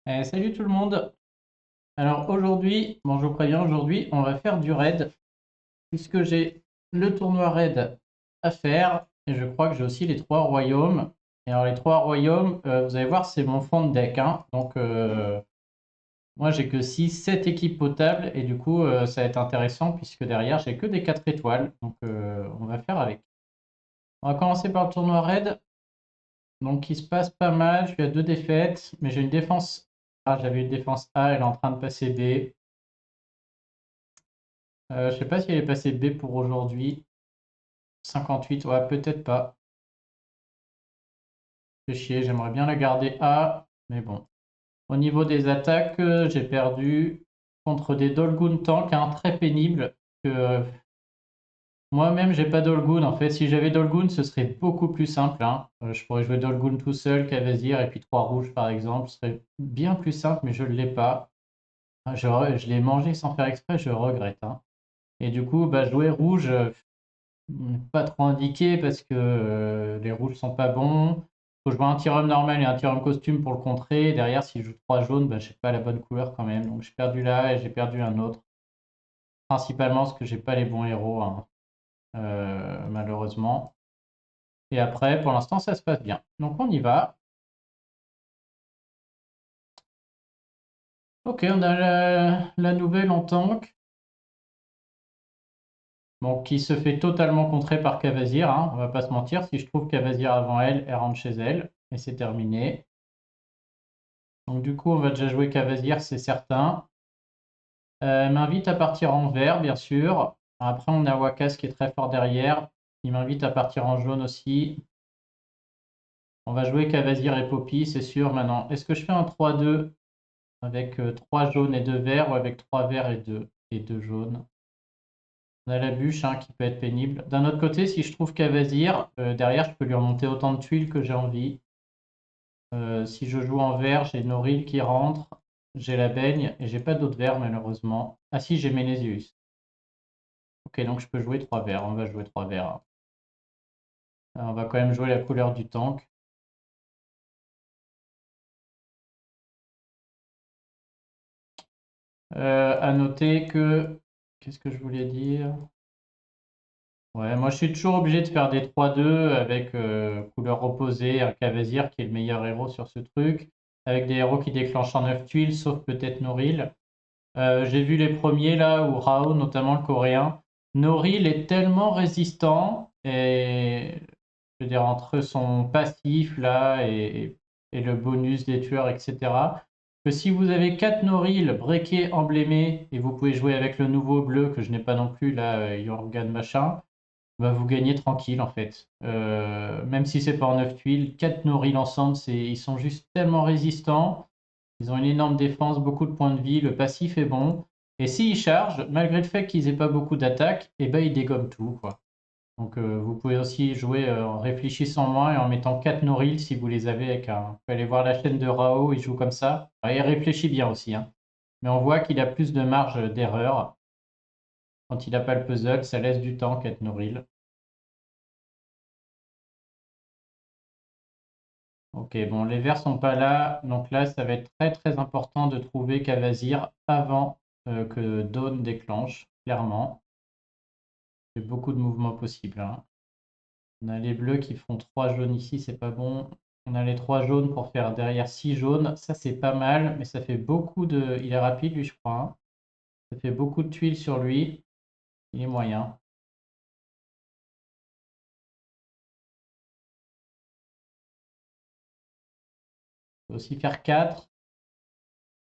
Salut tout le monde. Alors aujourd'hui, bon je vous préviens, aujourd'hui on va faire du raid puisque j'ai le tournoi raid à faire et je crois que j'ai aussi les trois royaumes. Et alors les trois royaumes, vous allez voir, c'est mon fond de deck, hein. Donc moi j'ai que 6, 7 équipes potables et du coup ça va être intéressant puisque derrière j'ai que des 4 étoiles. Donc on va faire avec. On va commencer par le tournoi raid. Donc il se passe pas mal, je suis à 2 défaites, mais j'ai une défense A, j'avais une défense A, elle est en train de passer B. Je sais pas si elle est passée B pour aujourd'hui. 58, ouais, peut-être pas. Fait chier, j'aimerais bien la garder A, mais bon. Au niveau des attaques, j'ai perdu contre des Dolgun tank, hein, très pénibles. Que moi-même, j'ai pas Dolgun. En fait, si j'avais Dolgun, ce serait beaucoup plus simple, hein. Je pourrais jouer Dolgun tout seul, Cavazir et puis 3 rouges par exemple. Ce serait bien plus simple, mais je ne l'ai pas. Ah, je l'ai mangé sans faire exprès, je regrette, hein. Et du coup, bah, jouer rouge, pas trop indiqué parce que les rouges sont pas bons. Faut jouer un tir-homme normal et un tir-homme costume pour le contrer. Derrière, si je joue 3 jaunes, bah, j'ai pas la bonne couleur quand même. Donc j'ai perdu là et j'ai perdu un autre. Principalement parce que j'ai pas les bons héros, hein, malheureusement. Et après, pour l'instant, ça se passe bien. Donc on y va. Ok, on a la nouvelle en tank. Bon, qui se fait totalement contrer par Cavazir, hein, on va pas se mentir. Si je trouve Cavazir avant elle, elle rentre chez elle. Et c'est terminé. Donc du coup, on va déjà jouer Cavazir, c'est certain. Elle m'invite à partir en vert, bien sûr. Après, on a Wakas qui est très fort derrière. Il m'invite à partir en jaune aussi. On va jouer Cavazir et Poppy, c'est sûr maintenant. Est-ce que je fais un 3-2 avec 3 jaunes et 2 verts ou avec 3 verts et 2 jaunes? On a la bûche, hein, qui peut être pénible. D'un autre côté, si je trouve Cavazir, derrière, je peux lui remonter autant de tuiles que j'ai envie. Si je joue en vert, j'ai Noril qui rentre, j'ai la baigne et j'ai pas d'autres verts malheureusement. Ah si, j'ai Ménésius. Ok, donc je peux jouer 3 verts. On va jouer 3 verts. On va quand même jouer la couleur du tank. À noter que... Qu'est-ce que je voulais dire? Ouais, moi je suis toujours obligé de faire des 3-2 avec couleur opposée, un Cavazir qui est le meilleur héros sur ce truc, avec des héros qui déclenchent en 9 tuiles, sauf peut-être Noril. J'ai vu les premiers là, ou Rao, notamment le coréen. Noril est tellement résistant, et je veux dire, entre son passif là et le bonus des tueurs, etc., que si vous avez 4 Noril breakés emblémés, et vous pouvez jouer avec le nouveau bleu que je n'ai pas non plus là, Jorgan machin, bah, vous gagnez tranquille en fait. Même si c'est pas en 9 tuiles, 4 Noril ensemble, ils sont juste tellement résistants. Ils ont une énorme défense, beaucoup de points de vie, le passif est bon. Et s'ils chargent, malgré le fait qu'ils aient pas beaucoup d'attaques, et ben ils dégomment tout, quoi. Donc vous pouvez aussi jouer en réfléchissant moins et en mettant 4 Noril si vous les avez avec un. Vous pouvez aller voir la chaîne de Rao, il joue comme ça. Ah, il réfléchit bien aussi, hein. Mais on voit qu'il a plus de marge d'erreur. Quand il n'a pas le puzzle, ça laisse du temps 4 Noril. Ok, bon, les verts sont pas là, donc là, ça va être très très important de trouver Cavazir avant que Dawn déclenche, clairement. Il y a beaucoup de mouvements possibles, hein. On a les bleus qui font 3 jaunes ici, c'est pas bon. On a les 3 jaunes pour faire derrière 6 jaunes, ça c'est pas mal, mais ça fait beaucoup de... Il est rapide lui, je crois, hein. Ça fait beaucoup de tuiles sur lui, il est moyen. Il peut aussi faire 4.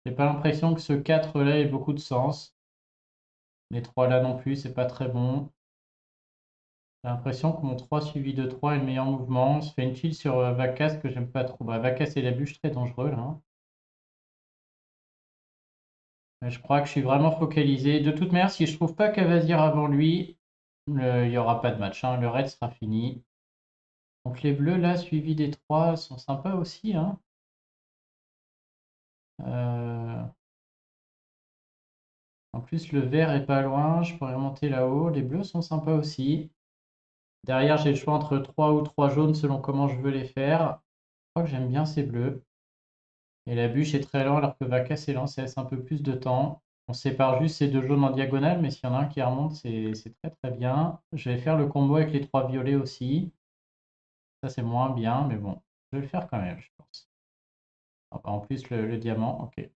J'ai pas l'impression que ce 4 là ait beaucoup de sens. Les 3 là non plus, c'est pas très bon. J'ai l'impression que mon 3 suivi de 3 est le meilleur mouvement. On se fait une tuile sur Vakas que j'aime pas trop. Bah, Vakas et la bûche très dangereux là, hein. Mais je crois que je suis vraiment focalisé. De toute manière, si je trouve pas Cavazir avant lui, il n'y aura pas de match, hein. Le raid sera fini. Donc les bleus là, suivis des 3, sont sympas aussi, hein. Euh, En plus, le vert est pas loin. Je pourrais remonter là-haut. Les bleus sont sympas aussi. Derrière, j'ai le choix entre 3 ou 3 jaunes selon comment je veux les faire. Je crois que j'aime bien ces bleus. Et la bûche est très lent alors que Vacas et Lance laisse un peu plus de temps. On sépare juste ces deux jaunes en diagonale, mais s'il y en a un qui remonte, c'est très très bien. Je vais faire le combo avec les trois violets aussi. Ça c'est moins bien, mais bon, je vais le faire quand même, je pense. Ah bah, en plus le diamant, ok.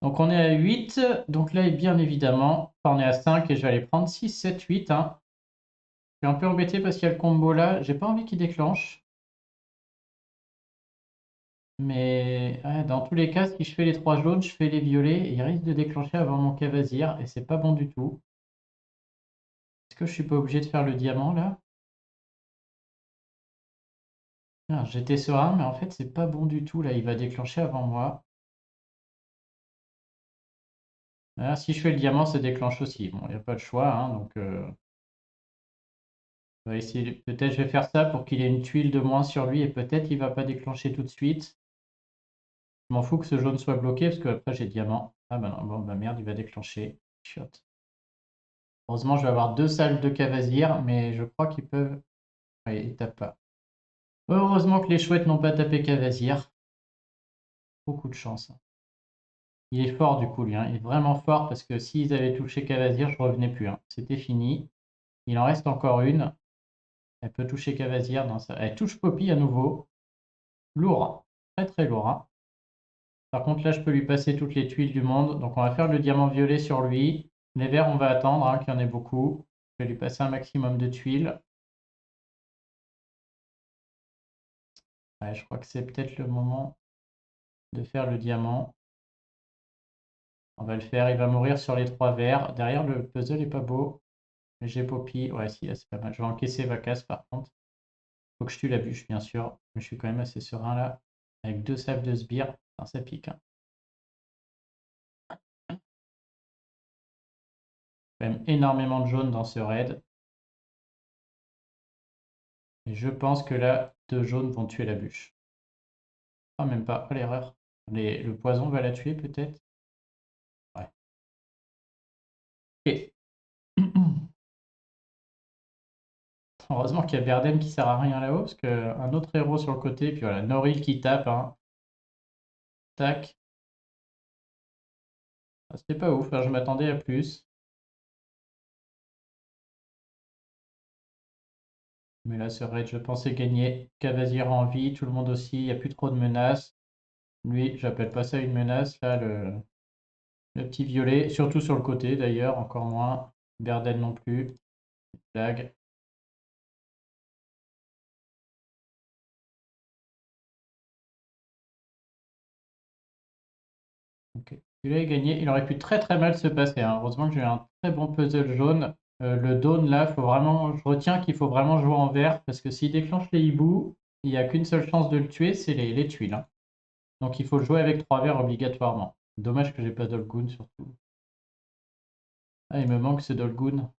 Donc on est à 8, donc là bien évidemment, enfin, on est à 5 et je vais aller prendre 6, 7, 8. Hein. Je suis un peu embêté parce qu'il y a le combo là, j'ai pas envie qu'il déclenche. Mais ouais, dans tous les cas, si je fais les trois jaunes, je fais les violets et il risque de déclencher avant mon Cavazir et c'est pas bon du tout. Est-ce que je suis pas obligé de faire le diamant là? Ah, j'étais serein, mais en fait c'est pas bon du tout là, il va déclencher avant moi. Ah, si je fais le diamant, ça déclenche aussi. Bon, il n'y a pas de choix, hein, donc on va essayer. Peut-être je vais faire ça pour qu'il ait une tuile de moins sur lui et peut-être il va pas déclencher tout de suite. Je m'en fous que ce jaune soit bloqué parce que après j'ai diamant. Ah bah non, bon bah merde, il va déclencher. Chut. Heureusement, je vais avoir deux salles de Cavazir, mais je crois qu'ils peuvent. Oui, ils tapent pas. Heureusement que les chouettes n'ont pas tapé Cavazir. Beaucoup de chance. Il est fort du coup, lui. Hein. Il est vraiment fort parce que s'ils avaient touché Cavazir, je revenais plus. Hein. C'était fini. Il en reste encore une. Elle peut toucher Cavazir dans sa... Elle touche Poppy à nouveau. Lourd. Très très lourd. Hein. Par contre, là, je peux lui passer toutes les tuiles du monde. Donc, on va faire le diamant violet sur lui. Les verts, on va attendre hein, qu'il y en ait beaucoup. Je vais lui passer un maximum de tuiles. Ouais, je crois que c'est peut-être le moment de faire le diamant. On va le faire. Il va mourir sur les trois verts. Derrière, le puzzle est pas beau. Mais j'ai Poppy. Ouais, si, là, c'est pas mal. Je vais encaisser Vacas par contre. Faut que je tue la bûche, bien sûr. Mais je suis quand même assez serein là. Avec deux sables de sbire. Enfin, ça pique. Hein. Quand même énormément de jaune dans ce raid. Et je pense que là, deux jaunes vont tuer la bûche. Ah, même pas. Oh, l'erreur. Le poison va la tuer peut-être. Ouais. Et heureusement qu'il y a Berden qui sert à rien là-haut, parce qu'un autre héros sur le côté, puis voilà, Noril qui tape. Hein. Tac. Ah, c'était pas ouf, hein, je m'attendais à plus. Mais là, ce raid, je pensais gagner. Cavazir en vie, tout le monde aussi, il n'y a plus trop de menaces. Lui, j'appelle pas ça une menace, là, le petit violet, surtout sur le côté d'ailleurs, encore moins. Berden non plus. Blague. Ok. Celui-là est gagné. Il aurait pu très très mal se passer. Hein. Heureusement que j'ai un très bon puzzle jaune. Le dawn là, faut vraiment, je retiens qu'il faut vraiment jouer en vert parce que s'il déclenche les hiboux, il n'y a qu'une seule chance de le tuer, c'est les tuiles. Hein. Donc il faut le jouer avec trois verts obligatoirement. Dommage que j'ai pas Dolgoon surtout. Ah, il me manque ce Dolgoon.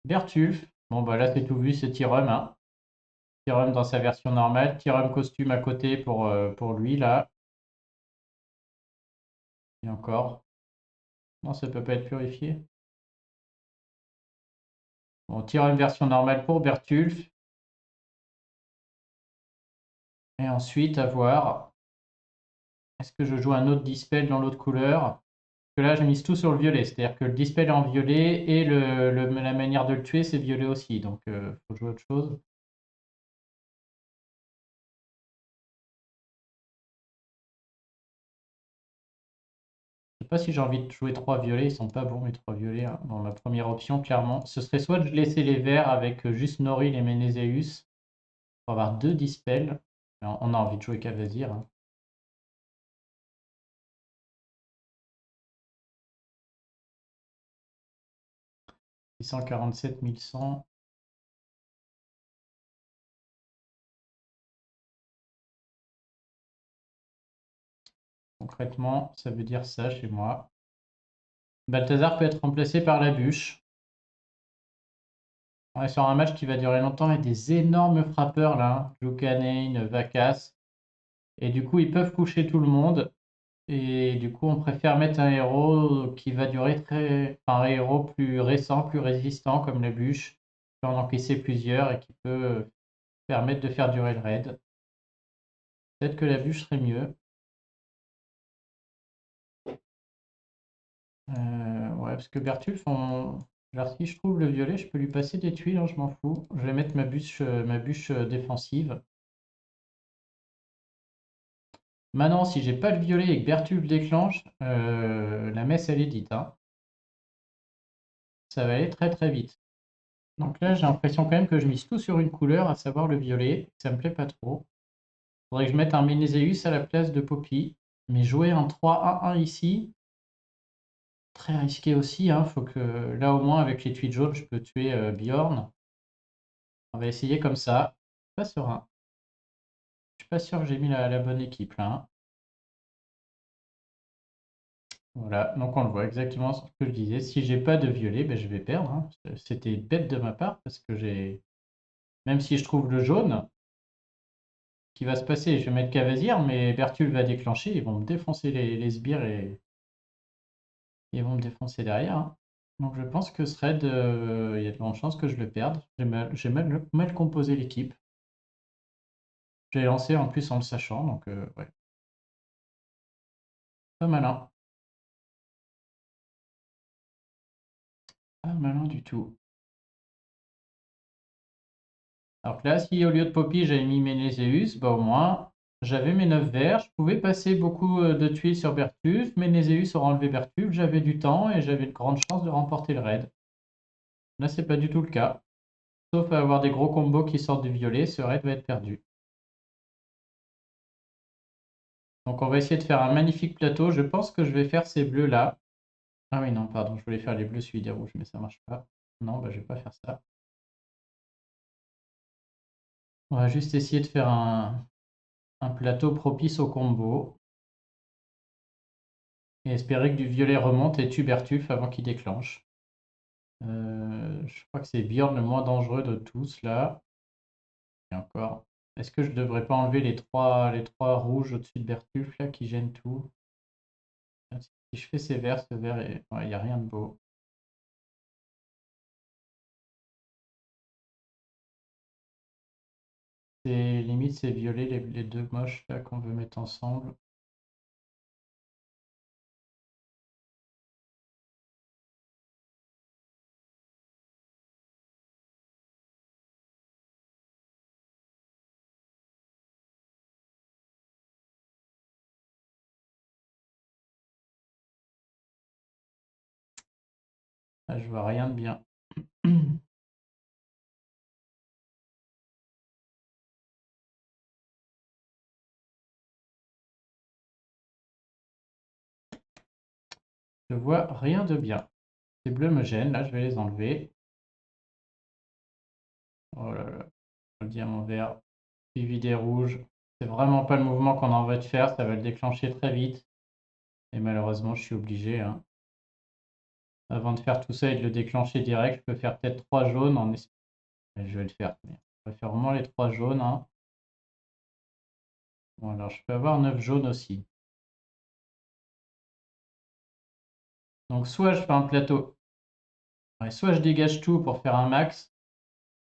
Bertulf. Bon bah là c'est tout vu, c'est Tyrum. Hein. Tyrum dans sa version normale. Tyrum costume à côté pour lui là. Et encore. Non, ça peut pas être purifié. Bon, Tyrum version normale pour Bertulf. Et ensuite, à voir, est-ce que je joue un autre dispel dans l'autre couleur? Parce que là, je mise tout sur le violet. C'est-à-dire que le dispel est en violet et la manière de le tuer, c'est violet aussi. Donc, il faut jouer autre chose. Je sais pas si j'ai envie de jouer trois violets. Ils sont pas bons, mes trois violets. Hein. Bon, ma première option, clairement, ce serait soit de laisser les verts avec juste Noril et Ménézéus pour avoir deux dispels. On a envie de jouer Cavazir. Hein. 647 1100. Concrètement, ça veut dire ça chez moi. Balthazar peut être remplacé par la bûche. On est sur un match qui va durer longtemps et des énormes frappeurs là. Lucanane, Vacas. Et du coup, ils peuvent coucher tout le monde. Et du coup, on préfère mettre un héros qui va durer très. Enfin, un héros plus récent, plus résistant comme la bûche. Qui peut en encaisser plusieurs et qui peut permettre de faire durer le raid. Peut-être que la bûche serait mieux. Ouais, parce que Bertulf, genre, si je trouve le violet, je peux lui passer des tuiles, hein, je m'en fous. Je vais mettre ma bûche défensive. Maintenant, si j'ai pas le violet et que Bertulf déclenche, la messe elle est dite, hein. Ça va aller très très vite. Donc là, j'ai l'impression quand même que je mise tout sur une couleur, à savoir le violet. Ça me plaît pas trop. Faudrait que je mette un Ménézéus à la place de Poppy. Mais jouer un 3-1-1 ici, très risqué aussi, hein. Faut que là au moins avec les tuiles jaunes, je peux tuer Bjorn. On va essayer comme ça. Pas serein. Je suis pas sûr que j'ai mis la bonne équipe là, hein. Voilà, donc on le voit exactement ce que je disais. Si j'ai pas de violet, ben, je vais perdre, hein. C'était bête de ma part parce que j'ai. Même si je trouve le jaune, qui va se passer? Je vais mettre Cavazir, mais Bertul va déclencher. Ils vont me défoncer les sbires et ils vont me défoncer derrière, hein. Donc je pense que ce raid, il y a de grandes chances que je le perde. J'ai mal composé l'équipe. J'ai lancé en plus en le sachant, donc ouais. Pas malin. Pas malin du tout. Alors que là, si au lieu de Poppy, j'avais mis Ménézéus, bah au moins, j'avais mes 9 verts. Je pouvais passer beaucoup de tuiles sur Bertulf. Ménézéus aura enlevé Bertulf. J'avais du temps et j'avais de grandes chances de remporter le raid. Là, c'est pas du tout le cas. Sauf à avoir des gros combos qui sortent du violet, ce raid va être perdu. Donc on va essayer de faire un magnifique plateau. Je pense que je vais faire ces bleus là. Ah oui, non, pardon, je voulais faire les bleus suivis des rouges, mais ça marche pas. Non, bah, je vais pas faire ça. On va juste essayer de faire un plateau propice au combo. Et espérer que du violet remonte et tue Bertulf avant qu'il déclenche. Je crois que c'est Bjorn le moins dangereux de tous là. Et encore. Est-ce que je devrais pas enlever les trois rouges au-dessus de Bertulf là qui gênent tout? Si je fais ces verts, ce vert, il n'y a rien de beau. C'est limite c'est violet les deux moches là qu'on veut mettre ensemble. Là, je vois rien de bien. Je vois rien de bien. Ces bleus me gênent, là je vais les enlever. Oh là là, le diamant vert, suivi des rouges. C'est vraiment pas le mouvement qu'on a envie de faire, ça va le déclencher très vite. Et malheureusement, je suis obligé, hein. Avant de faire tout ça et de le déclencher direct, je peux faire peut-être 3 jaunes en espérant. Je vais le faire. Mais je vais faire au moins les 3 jaunes, hein. Bon, alors je peux avoir 9 jaunes aussi. Donc soit je fais un plateau, ouais, soit je dégage tout pour faire un max,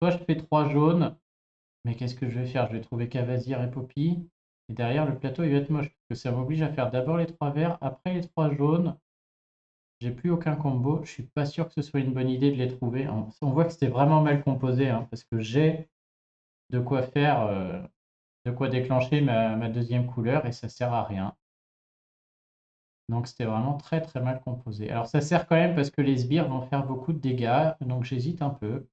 soit je fais 3 jaunes. Mais qu'est-ce que je vais faire? Je vais trouver Cavazir et Poppy. Et derrière, le plateau, il va être moche. Parce que ça m'oblige à faire d'abord les 3 verts, après les 3 jaunes. J'ai plus aucun combo. Je suis pas sûr que ce soit une bonne idée de les trouver. On voit que c'était vraiment mal composé, hein, parce que j'ai de quoi faire, de quoi déclencher ma deuxième couleur et ça sert à rien. Donc c'était vraiment très très mal composé. Alors ça sert quand même parce que les sbires vont faire beaucoup de dégâts, donc j'hésite un peu.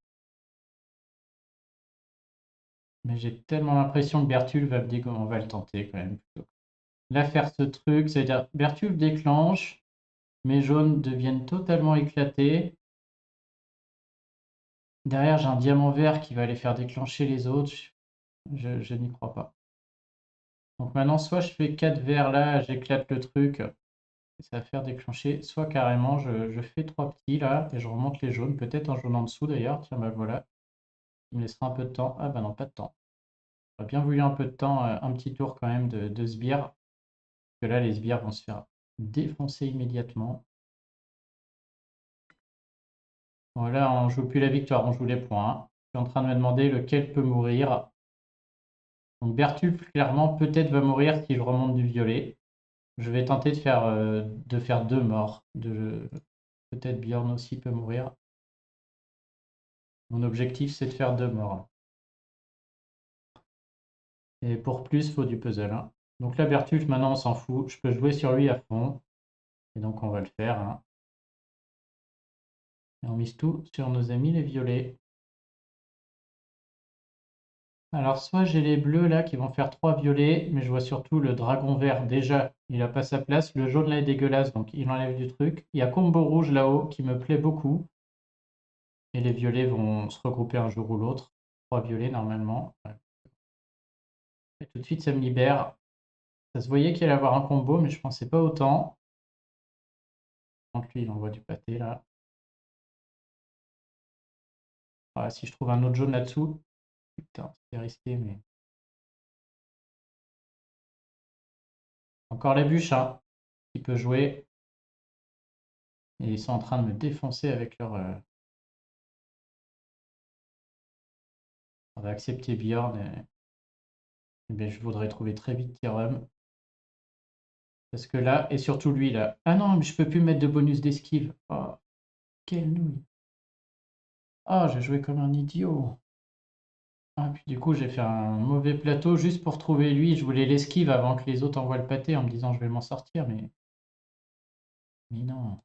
Mais j'ai tellement l'impression que Bertul on va le tenter quand même plutôt. Là, faire ce truc, c'est-à-dire Bertul déclenche, mes jaunes deviennent totalement éclatés. Derrière, j'ai un diamant vert qui va les faire déclencher les autres. Je n'y crois pas. Donc maintenant, soit je fais 4 verts là, j'éclate le truc, et ça va faire déclencher, soit carrément je fais 3 petits là, et je remonte les jaunes, peut-être un jaune en dessous d'ailleurs. Tiens, bah voilà, il me laissera un peu de temps. Ah bah non, pas de temps. J'aurais bien voulu un peu de temps, un petit tour quand même de sbires, parce que là, les sbires vont se faire défoncer immédiatement. Voilà, on joue plus la victoire, on joue les points. Je suis en train de me demander lequel peut mourir. Donc Bertulf, clairement, peut-être va mourir si je remonte du violet. Je vais tenter de faire 2 morts. Peut-être Bjorn aussi peut mourir. Mon objectif, c'est de faire 2 morts. Et pour plus, il faut du puzzle, hein. Donc là, Bertulf, maintenant, on s'en fout. Je peux jouer sur lui à fond. Et donc, on va le faire, hein. Et on mise tout sur nos amis les violets. Alors, soit j'ai les bleus là qui vont faire 3 violets, mais je vois surtout le dragon vert. Déjà, il n'a pas sa place. Le jaune là est dégueulasse, donc il enlève du truc. Il y a combo rouge là-haut qui me plaît beaucoup. Et les violets vont se regrouper un jour ou l'autre. 3 violets normalement. Ouais. Et tout de suite, ça me libère. Ça se voyait qu'il allait avoir un combo, mais je pensais pas autant. Donc lui, il envoie du pâté là. Ah, si je trouve un autre jaune là-dessous. Putain, c'est risqué, mais. Encore la bûche, hein, qui peut jouer. Et ils sont en train de me défoncer avec leur. On va accepter Bjorn. Mais je voudrais trouver très vite Tyrum. Parce que là, et surtout lui là. Ah non, mais je peux plus mettre de bonus d'esquive. Oh, quelle nouille. Ah, j'ai joué comme un idiot. Ah, puis du coup, j'ai fait un mauvais plateau juste pour trouver lui. Je voulais l'esquive avant que les autres envoient le pâté en me disant je vais m'en sortir. Mais non,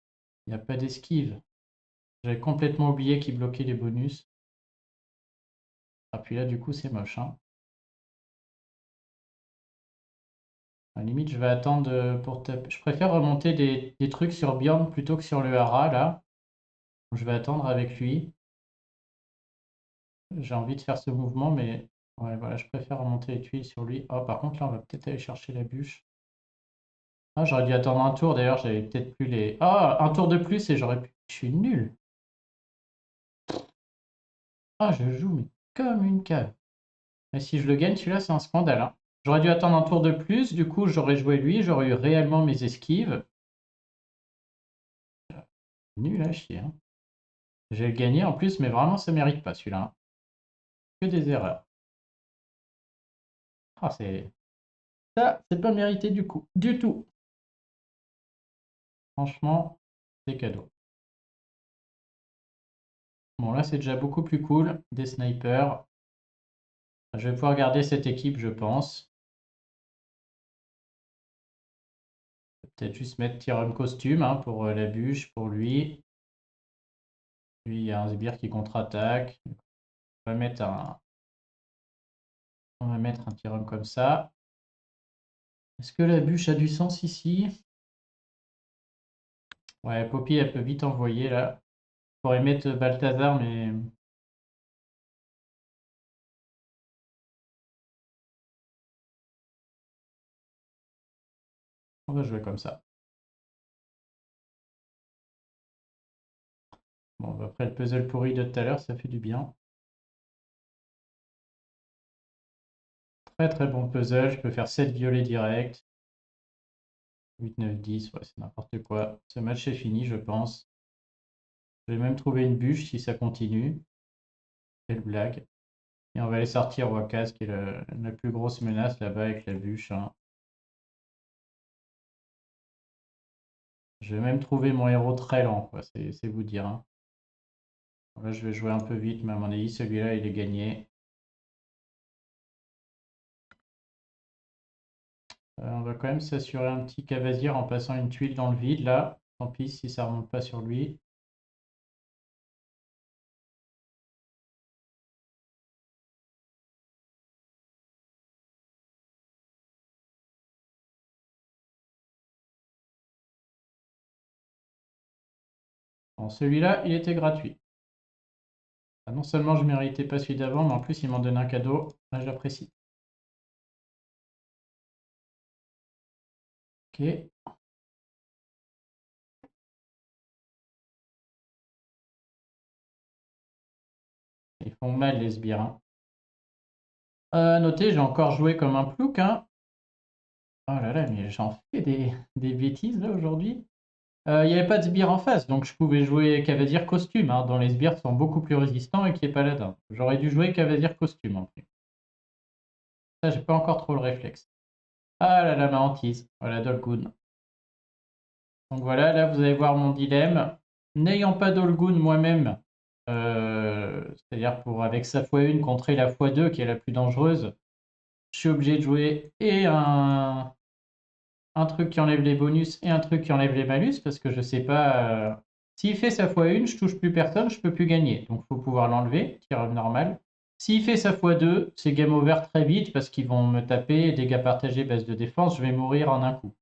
il n'y a pas d'esquive. J'avais complètement oublié qu'il bloquait les bonus. Ah, puis là, du coup, c'est moche, hein. À la limite, je vais attendre pour taper. Je préfère remonter des trucs sur Bjorn plutôt que sur le Hara, là. Je vais attendre avec lui. J'ai envie de faire ce mouvement, mais ouais, voilà, je préfère remonter les tuiles sur lui. Oh, par contre, là, on va peut-être aller chercher la bûche. Ah, j'aurais dû attendre un tour, d'ailleurs, j'avais peut-être plus les. Ah, un tour de plus et j'aurais pu. Je suis nul. Ah, je joue, mais comme une cave. Et si je le gagne, celui-là, c'est un scandale, hein. J'aurais dû attendre un tour de plus, du coup, j'aurais joué lui, j'aurais eu réellement mes esquives. Nul à chier, hein. J'ai gagné en plus, mais vraiment, ça mérite pas celui-là, hein. Que des erreurs. Ah, c'est. Ça, c'est pas mérité du coup. Du tout. Franchement, c'est cadeau. Bon, là, c'est déjà beaucoup plus cool. Des snipers. Je vais pouvoir garder cette équipe, je pense. Peut-être juste mettre Tyrum costume, hein, pour la bûche, pour lui. Lui, il y a un sbire qui contre-attaque. On va mettre un Tyrum comme ça. Est-ce que la bûche a du sens ici? Ouais, Poppy, elle peut vite envoyer là. Je pourrais mettre Balthazar, mais. On va jouer comme ça. Bon, après le puzzle pourri de tout à l'heure, ça fait du bien. Très très bon puzzle. Je peux faire 7 violets direct. 8, 9, 10, ouais, c'est n'importe quoi. Ce match est fini, je pense. Je vais même trouver une bûche si ça continue. Quelle blague. Et on va aller sortir Wakaz, qui est la plus grosse menace là-bas avec la bûche, hein. Je vais même trouver mon héros très lent, quoi. C'est vous dire, hein. Là, je vais jouer un peu vite, mais à mon avis, celui-là, il est gagné. On va quand même s'assurer un petit Cavazir en passant une tuile dans le vide, là. Tant pis si ça remonte pas sur lui. Bon, celui-là, il était gratuit. Ah, non seulement je méritais pas celui d'avant, mais en plus, il m'en donne un cadeau. Là, j'apprécie. Ok. Ils font mal, les sbires, hein. Notez, j'ai encore joué comme un plouc, hein. Oh là là, mais j'en fais des bêtises là aujourd'hui. Il n'y avait pas de sbire en face, donc je pouvais jouer Cavalier costume, hein, dont les sbires sont beaucoup plus résistants et qui est paladin. J'aurais dû jouer Cavalier costume en plus. Ça, j'ai pas encore trop le réflexe. Ah là là, ma hantise. Voilà, Dolgun. Donc voilà, là, vous allez voir mon dilemme. N'ayant pas Dolgun moi-même, c'est-à-dire pour avec sa x1 contrer la x2 qui est la plus dangereuse, je suis obligé de jouer et un truc qui enlève les bonus et un truc qui enlève les malus parce que je sais pas. S'il fait sa x1, je touche plus personne, je peux plus gagner. Donc il faut pouvoir l'enlever, tir normal. S'il fait sa x2, c'est game over très vite parce qu'ils vont me taper, dégâts partagés, base de défense, je vais mourir en un coup.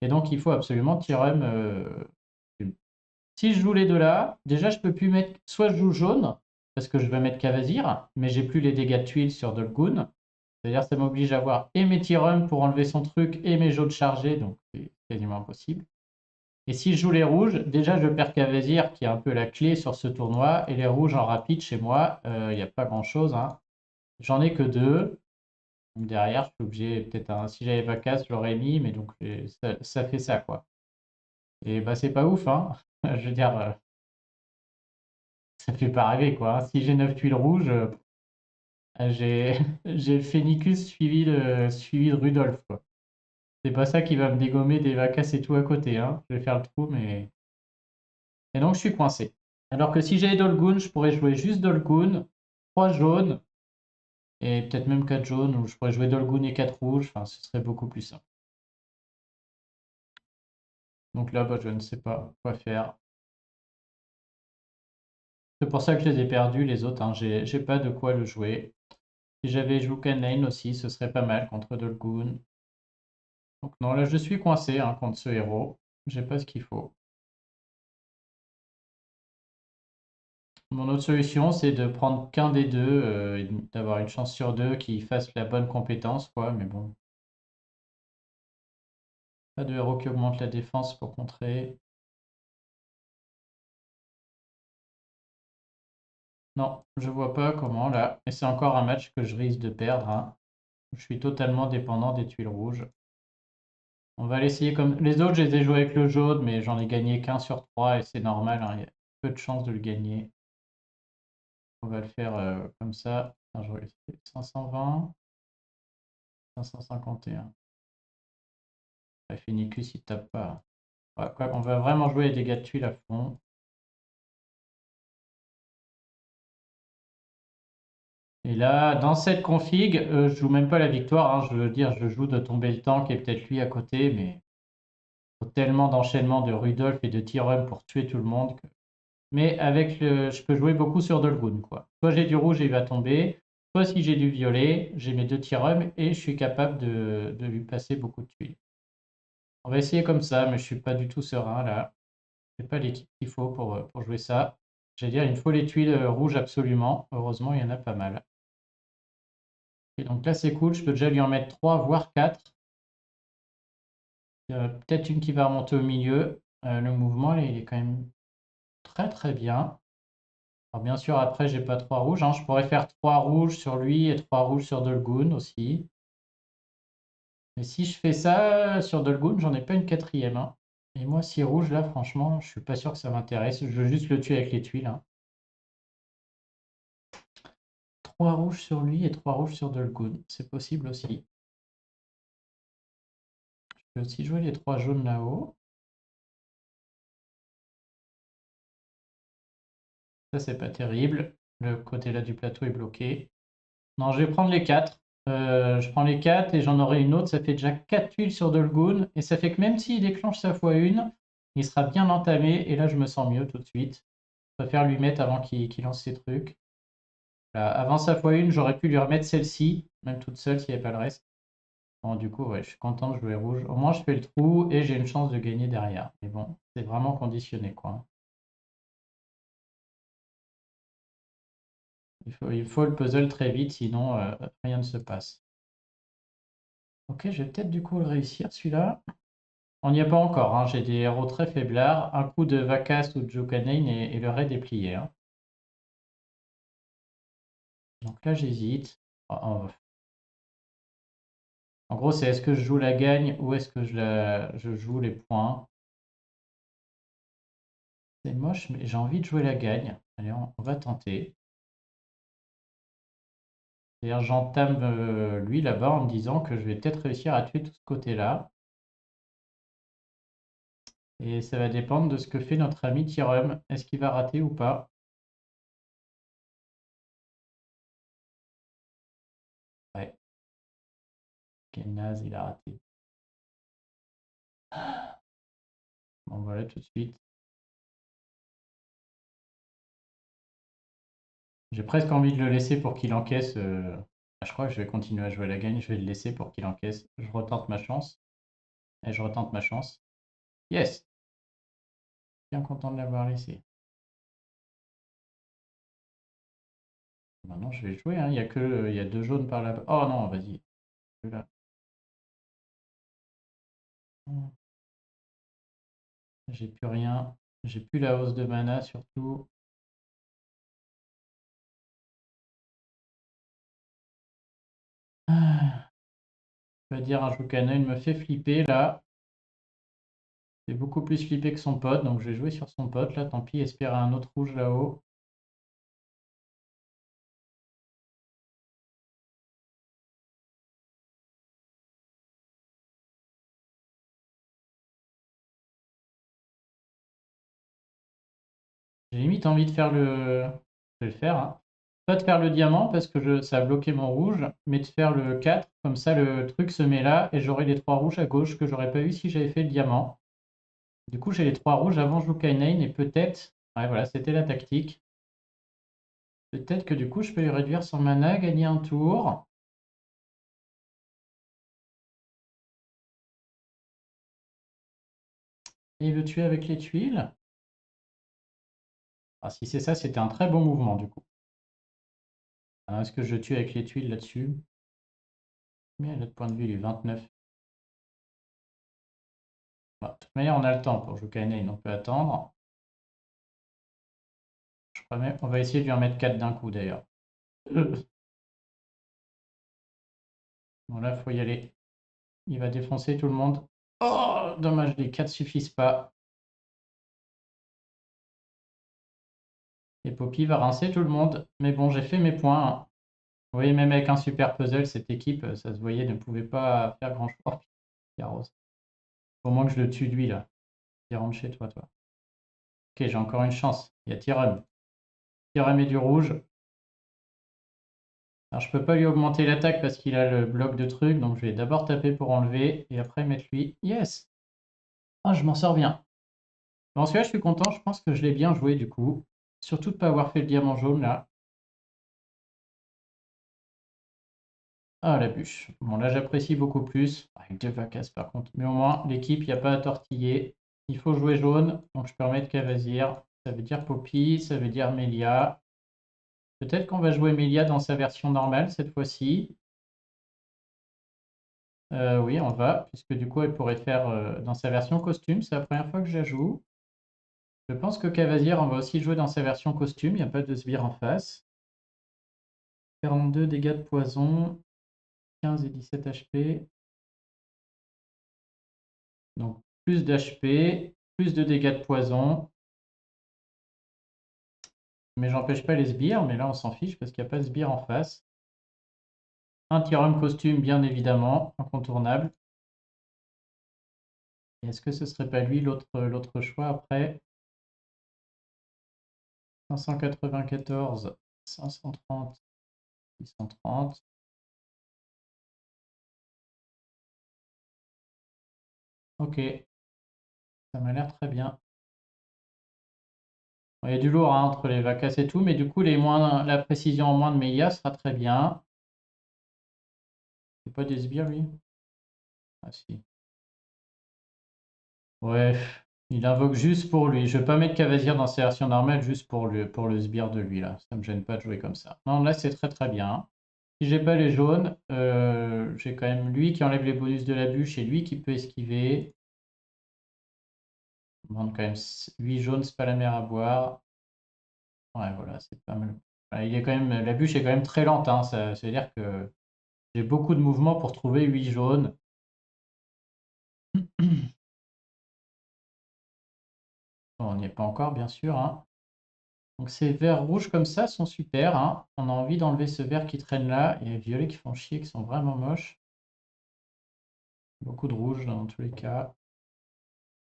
Et donc il faut absolument tir si je joue les deux là, déjà je peux plus mettre. Soit je joue jaune, parce que je vais mettre Kavazir, mais j'ai plus les dégâts de tuiles sur Dolgun. C'est-à-dire ça m'oblige à avoir et mes Tirums pour enlever son truc et mes jaunes chargés, donc c'est quasiment impossible. Et si je joue les rouges, déjà je perds Kavazir qui est un peu la clé sur ce tournoi, et les rouges en rapide chez moi, il n'y a pas grand-chose, hein. J'en ai que deux. Donc derrière, je suis obligé, peut-être si j'avais pas casse, je l'aurais mis, mais donc ça fait ça quoi. Et bah c'est pas ouf, hein. Je veux dire, ça fait pas rêver quoi, hein. Si j'ai 9 tuiles rouges, j'ai j'ai Phénicus suivi de Rudolf quoi. C'est pas ça qui va me dégommer des vacasses et tout à côté, hein. Je vais faire le trou, mais. Et donc je suis coincé. Alors que si j'avais Dolgun, je pourrais jouer juste Dolgun, 3 jaunes, et peut-être même 4 jaunes, ou je pourrais jouer Dolgun et 4 rouges, enfin ce serait beaucoup plus simple. Donc là, bah, je ne sais pas quoi faire. C'est pour ça que je les ai perdus, les autres, hein. J'ai pas de quoi le jouer. Si j'avais Jukanane aussi, ce serait pas mal contre Dolgun. Donc non, là je suis coincé hein, contre ce héros. J'ai pas ce qu'il faut. Mon autre solution, c'est de prendre qu'un des deux, et d'avoir une chance sur deux qu'il fasse la bonne compétence, quoi. Mais bon, pas de héros qui augmente la défense pour contrer. Non, je vois pas comment là. Et c'est encore un match que je risque de perdre, hein. Je suis totalement dépendant des tuiles rouges. On va l'essayer comme. Les autres, je les ai joués avec le jaune, mais j'en ai gagné qu'un sur trois et c'est normal, hein. Il y a peu de chances de le gagner. On va le faire comme ça. Attends, je vais essayer. 520, 551. Ouais, Phénicus, il tape pas. Ouais, quoi, on va vraiment jouer les dégâts de tuiles à fond. Et là, dans cette config, je joue même pas la victoire, hein. Je veux dire, je joue de tomber le tank et peut-être lui à côté, mais faut tellement d'enchaînements de Rudolf et de Tyrum pour tuer tout le monde. Mais avec je peux jouer beaucoup sur Dolgun, quoi. Soit j'ai du rouge et il va tomber, soit si j'ai du violet, j'ai mes deux Tyrum et je suis capable de lui passer beaucoup de tuiles. On va essayer comme ça, mais je suis pas du tout serein là. J'ai pas l'équipe qu'il faut pour jouer ça. J'allais dire, il me faut les tuiles rouges absolument. Heureusement, il y en a pas mal. Et donc là, c'est cool. Je peux déjà lui en mettre 3, voire 4. Peut-être une qui va remonter au milieu. Le mouvement, là, il est quand même très très bien. Alors bien sûr, après, j'ai pas 3 rouges, hein. Je pourrais faire 3 rouges sur lui et 3 rouges sur Dolgun aussi. Mais si je fais ça sur Dolgun, j'en ai pas une quatrième, hein. Et moi, 6 rouges, là, franchement, je suis pas sûr que ça m'intéresse. Je veux juste le tuer avec les tuiles, hein. 3 rouges sur lui et 3 rouges sur Dolgun. C'est possible aussi. Je peux aussi jouer les 3 jaunes là-haut. Ça, c'est pas terrible. Le côté là du plateau est bloqué. Non, je vais prendre les 4. Je prends les 4 et j'en aurai une autre. Ça fait déjà 4 tuiles sur Dolgun. Et ça fait que même s'il déclenche sa x1, il sera bien entamé. Et là, je me sens mieux tout de suite. Je préfère lui mettre avant qu'il lance ses trucs. Là, avant sa x1, j'aurais pu lui remettre celle-ci, même toute seule s'il n'y avait pas le reste. Bon, du coup, ouais, je suis content de jouer rouge. Au moins, je fais le trou et j'ai une chance de gagner derrière. Mais bon, c'est vraiment conditionné, quoi. Il faut le puzzle très vite, sinon rien ne se passe. Ok, je vais peut-être du coup le réussir celui-là. On n'y est pas encore, hein. J'ai des héros très faiblards. Un coup de Vacas ou de Jokanane et le raid est plié, hein. Donc là, j'hésite. En gros, c'est est-ce que je joue la gagne ou est-ce que je joue les points. C'est moche, mais j'ai envie de jouer la gagne. Allez, on va tenter. C'est-à-dire, j'entame lui là-bas en me disant que je vais peut-être réussir à tuer tout ce côté-là. Et ça va dépendre de ce que fait notre ami Tyrum. Est-ce qu'il va rater ou pas? Ouais, quel naze, il a raté. Bon, voilà, tout de suite. J'ai presque envie de le laisser pour qu'il encaisse. Je crois que je vais continuer à jouer la gagne. Je vais le laisser pour qu'il encaisse. Je retente ma chance. Et je retente ma chance. Yes! Bien content de l'avoir laissé. Maintenant, je vais jouer, hein. Il y a deux jaunes par là-bas. Oh non, vas-y. Là. J'ai plus rien. J'ai plus la hausse de mana surtout. Ah, je vais dire un Joukanon, il me fait flipper là. Il fait beaucoup plus flipper que son pote, donc je vais jouer sur son pote là. Tant pis, espérer un autre rouge là-haut. J'ai limite envie de faire le. Je vais le faire, hein. Pas de faire le diamant parce que ça a bloqué mon rouge, mais de faire le 4, comme ça le truc se met là et j'aurai les 3 rouges à gauche que j'aurais pas eu si j'avais fait le diamant. Du coup, j'ai les 3 rouges avant Joukainen et peut-être. Ouais, voilà, c'était la tactique. Peut-être que du coup, je peux lui réduire son mana, gagner un tour. Et le tuer avec les tuiles. Ah, si c'est ça, c'était un très bon mouvement du coup. Est-ce que je tue avec les tuiles là-dessus? Mais notre point de vue, il est 29. Bon, de toute manière, on a le temps pour Joukainen, on peut attendre. On va essayer de lui en mettre 4 d'un coup d'ailleurs. Bon, là, il faut y aller. Il va défoncer tout le monde. Oh, dommage, les 4 suffisent pas. Et Poppy va rincer tout le monde. Mais bon, j'ai fait mes points, hein. Vous voyez, même avec un super puzzle, cette équipe, ça se voyait, ne pouvait pas faire grand-chose. Oh, Garros. Au moins que je le tue lui, là. Il rentre chez toi, toi. Ok, j'ai encore une chance. Il y a Tyrem. Tyrem est du rouge. Alors, je peux pas lui augmenter l'attaque parce qu'il a le bloc de trucs, donc je vais d'abord taper pour enlever et après mettre lui. Yes! Ah, je m'en sors bien. Bon, celui-là, je suis content. Je pense que je l'ai bien joué, du coup. Surtout de ne pas avoir fait le diamant jaune, là. Ah, la bûche. Bon, là, j'apprécie beaucoup plus. Avec 2 vacasses, par contre. Mais au moins, l'équipe, il n'y a pas à tortiller. Il faut jouer jaune, donc je peux remettre Cavazir. Ça veut dire Poppy, ça veut dire Melia. Peut-être qu'on va jouer Melia dans sa version normale cette fois-ci. Oui, on va, puisque du coup, elle pourrait faire dans sa version costume. C'est la première fois que je la joue. Je pense que Cavazir, on va aussi jouer dans sa version costume. Il n'y a pas de sbire en face. 42 dégâts de poison, 15 et 17 HP. Donc, plus d'HP, plus de dégâts de poison. Mais j'empêche pas les sbires, mais là, on s'en fiche parce qu'il n'y a pas de sbire en face. Un Tyrum costume, bien évidemment, incontournable. Est-ce que ce serait pas lui l'autre choix après? 594, 530, 630. Ok, ça m'a l'air très bien. Il y a du lourd hein, entre les vacasses et tout, mais du coup, la précision en moins de Melia sera très bien. C'est pas des sbires, lui? Ah si. Ouais, il invoque juste pour lui. Je vais pas mettre Cavazir dans sa version normale juste pour le sbire de lui, là. Ça me gêne pas de jouer comme ça. Non, là, c'est très très bien. Si j'ai pas les jaunes, j'ai quand même lui qui enlève les bonus de la bûche et lui qui peut esquiver. On demande quand même 8 jaunes, c'est pas la mer à boire. Ouais, voilà, c'est pas mal. Il est quand même, la bûche est quand même très lente, hein. Ça veut dire que j'ai beaucoup de mouvements pour trouver 8 jaunes. Bon, on n'y est pas encore, bien sûr, hein. Donc ces verts rouges comme ça sont super, hein. On a envie d'enlever ce vert qui traîne là et les violets qui font chier, qui sont vraiment moches. Beaucoup de rouge dans tous les cas.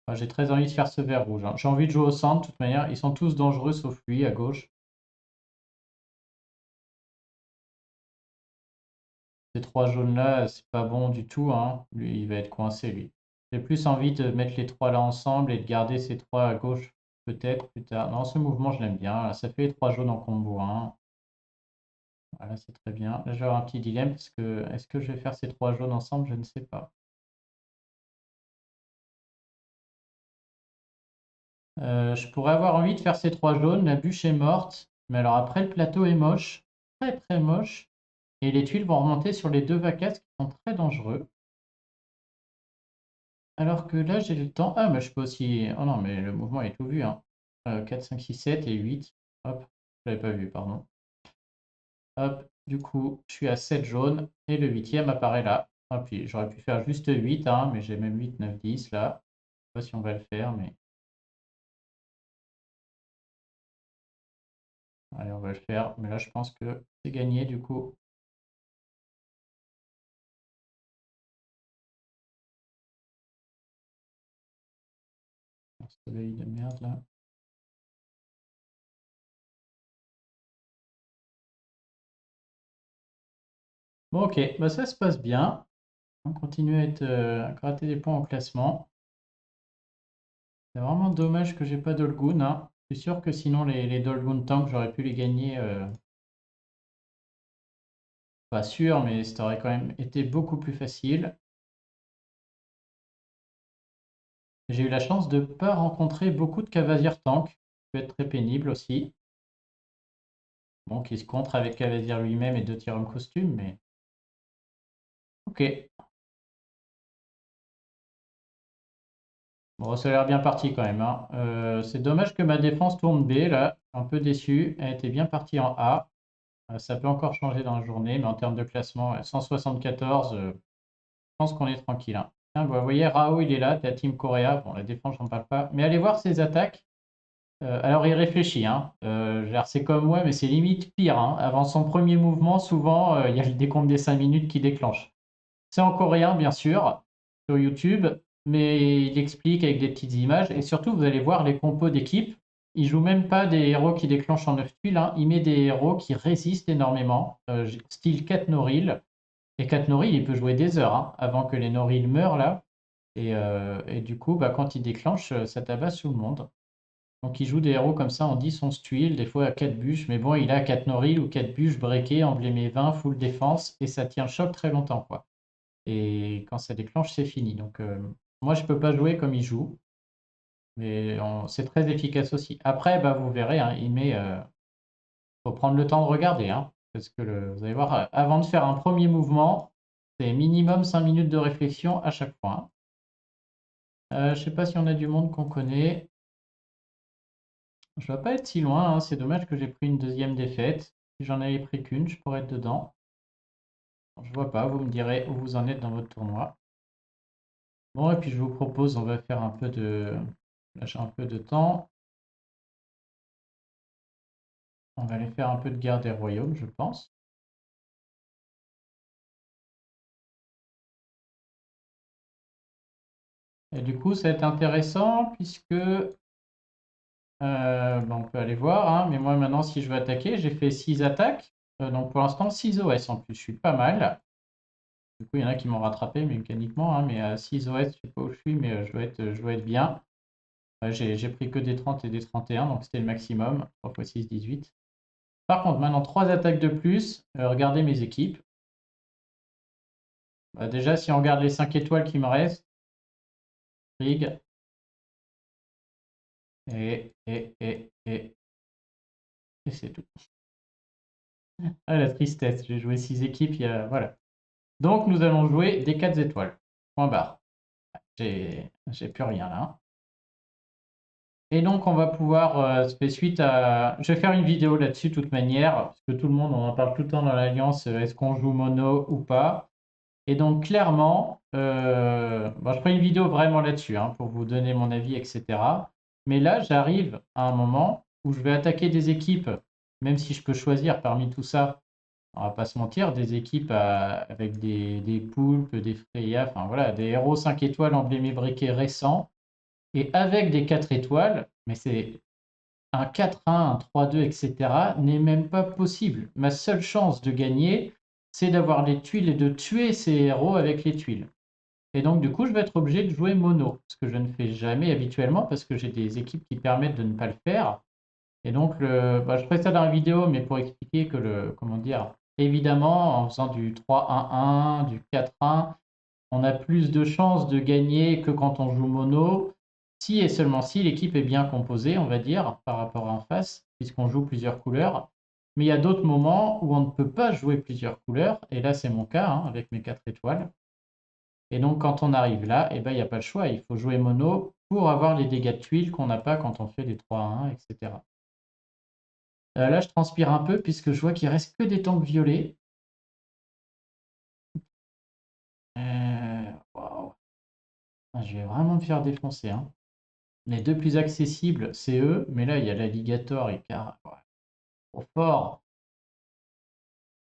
Enfin, j'ai très envie de faire ce vert rouge, hein. J'ai envie de jouer au centre de toute manière. Ils sont tous dangereux sauf lui à gauche. Ces trois jaunes là, c'est pas bon du tout, hein. Lui, il va être coincé lui. J'ai plus envie de mettre les trois là ensemble et de garder ces trois à gauche peut-être plus tard. Non, ce mouvement je l'aime bien. Là, ça fait les trois jaunes en combo, hein. Voilà, c'est très bien. Là, je vais avoir un petit dilemme parce que est-ce que je vais faire ces trois jaunes ensemble? Je ne sais pas. Je pourrais avoir envie de faire ces trois jaunes. La bûche est morte. Mais alors après, le plateau est moche. Très très moche. Et les tuiles vont remonter sur les deux vacasses qui sont très dangereux. Alors que là, j'ai le temps. Ah, mais je peux aussi. Oh non, mais le mouvement est tout vu, hein. 4, 5, 6, 7 et 8. Hop, je l'avais pas vu, pardon. Hop, du coup, je suis à 7 jaunes. Et le huitième apparaît là. Ah, puis j'aurais pu faire juste 8, hein, mais j'ai même 8, 9, 10 là. Je sais pas si on va le faire, mais. Allez, on va le faire. Mais là, je pense que c'est gagné du coup. Un soleil de merde là. Bon, ok, bah, ça se passe bien. On continue à gratter des points au classement. C'est vraiment dommage que j'ai pas Dolgun, hein. Je suis sûr que sinon les Dolgun Tank, j'aurais pu les gagner. Pas sûr, mais ça aurait quand même été beaucoup plus facile. J'ai eu la chance de ne pas rencontrer beaucoup de Cavasier Tank, qui peut être très pénible aussi. Bon, qui se contre avec Cavasier lui-même et deux tireurs en costume, mais ok. Bon, ça a l'air bien parti quand même, hein. C'est dommage que ma défense tourne B là, un peu déçu. Elle était bien partie en A. Ça peut encore changer dans la journée, mais en termes de classement, 174, je pense qu'on est tranquille, hein. Tiens, vous voyez, Rao, il est là, de la team Korea. Bon, la défense, j'en parle pas. Mais allez voir ses attaques. Alors, il réfléchit, hein. C'est comme moi, mais c'est limite pire, hein. Avant son premier mouvement, souvent, il y a le décompte des 5 minutes qui déclenche. C'est en coréen, bien sûr, sur YouTube, mais il explique avec des petites images. Et surtout, vous allez voir les compos d'équipe. Il joue même pas des héros qui déclenchent en 9 tuiles, hein. Il met des héros qui résistent énormément, style 4 Noril. Et 4 Noril, il peut jouer des heures, hein, avant que les Noril meurent là. Et du coup, bah, quand il déclenche, ça tabasse tout le monde. Donc il joue des héros comme ça en 10, 11 tuiles, des fois à 4 bûches. Mais bon, il a 4 Noril ou 4 bûches breakées, emblémées 20, full défense. Et ça tient le choc très longtemps, quoi. Et quand ça déclenche, c'est fini. Donc moi, je peux pas jouer comme il joue. Mais c'est très efficace aussi. Après, bah, vous verrez, hein, faut prendre le temps de regarder, hein, parce que vous allez voir, avant de faire un premier mouvement, c'est minimum 5 minutes de réflexion à chaque fois, hein. Je sais pas si on a du monde qu'on connaît. Je dois pas être si loin, hein. C'est dommage que j'ai pris une deuxième défaite. Si j'en avais pris qu'une, je pourrais être dedans. Je vois pas, vous me direz où vous en êtes dans votre tournoi. Bon, et puis je vous propose, on va faire un peu de. Lâcher un peu de temps. On va aller faire un peu de guerre des royaumes, je pense. Et du coup, ça va être intéressant puisque on peut aller voir, hein, mais moi maintenant, si je veux attaquer, j'ai fait 6 attaques. Donc pour l'instant, 6 OS en plus, je suis pas mal. Du coup, il y en a qui m'ont rattrapé mécaniquement, hein, mais à 6 OS, je sais pas où je suis, mais je dois être bien. J'ai pris que des 30 et des 31, donc c'était le maximum. 3 x 6, 18. Par contre, maintenant, 3 attaques de plus. Regardez mes équipes. Bah, déjà, si on regarde les 5 étoiles qui me restent, Rig, et c'est tout. Ah, la tristesse, j'ai joué 6 équipes, voilà. Donc, nous allons jouer des 4 étoiles. Point barre. J'ai plus rien là. Et donc, on va pouvoir, suite à. Je vais faire une vidéo là-dessus, de toute manière, parce que tout le monde, on en parle tout le temps dans l'Alliance, est-ce qu'on joue mono ou pas? Et donc, clairement, je ferai une vidéo vraiment là-dessus, hein, pour vous donner mon avis, etc. Mais là, j'arrive à un moment où je vais attaquer des équipes, même si je peux choisir parmi tout ça, on va pas se mentir, des équipes avec des poulpes, des Freya, enfin voilà, des héros 5 étoiles emblémés briqués récents, et avec des 4 étoiles, mais c'est un 4-1, un 3-2, etc., n'est même pas possible. Ma seule chance de gagner, c'est d'avoir les tuiles et de tuer ces héros avec les tuiles. Et donc, du coup, je vais être obligé de jouer mono, ce que je ne fais jamais habituellement parce que j'ai des équipes qui permettent de ne pas le faire. Et donc, je ferai ça dans la vidéo, mais pour expliquer que comment dire, évidemment, en faisant du 3-1-1, du 4-1, on a plus de chances de gagner que quand on joue mono, si et seulement si l'équipe est bien composée, on va dire, par rapport à en face, puisqu'on joue plusieurs couleurs. Mais il y a d'autres moments où on ne peut pas jouer plusieurs couleurs, et là c'est mon cas, hein, avec mes 4 étoiles. Et donc quand on arrive là, eh ben, il n'y a pas le choix, il faut jouer mono pour avoir les dégâts de tuiles qu'on n'a pas quand on fait des 3-1, etc. Là, je transpire un peu puisque je vois qu'il reste que des tanks violets. Waouh. Je vais vraiment me faire défoncer, hein. Les deux plus accessibles, c'est eux, mais là, il y a l'Alligator et Car. Ouais, trop fort.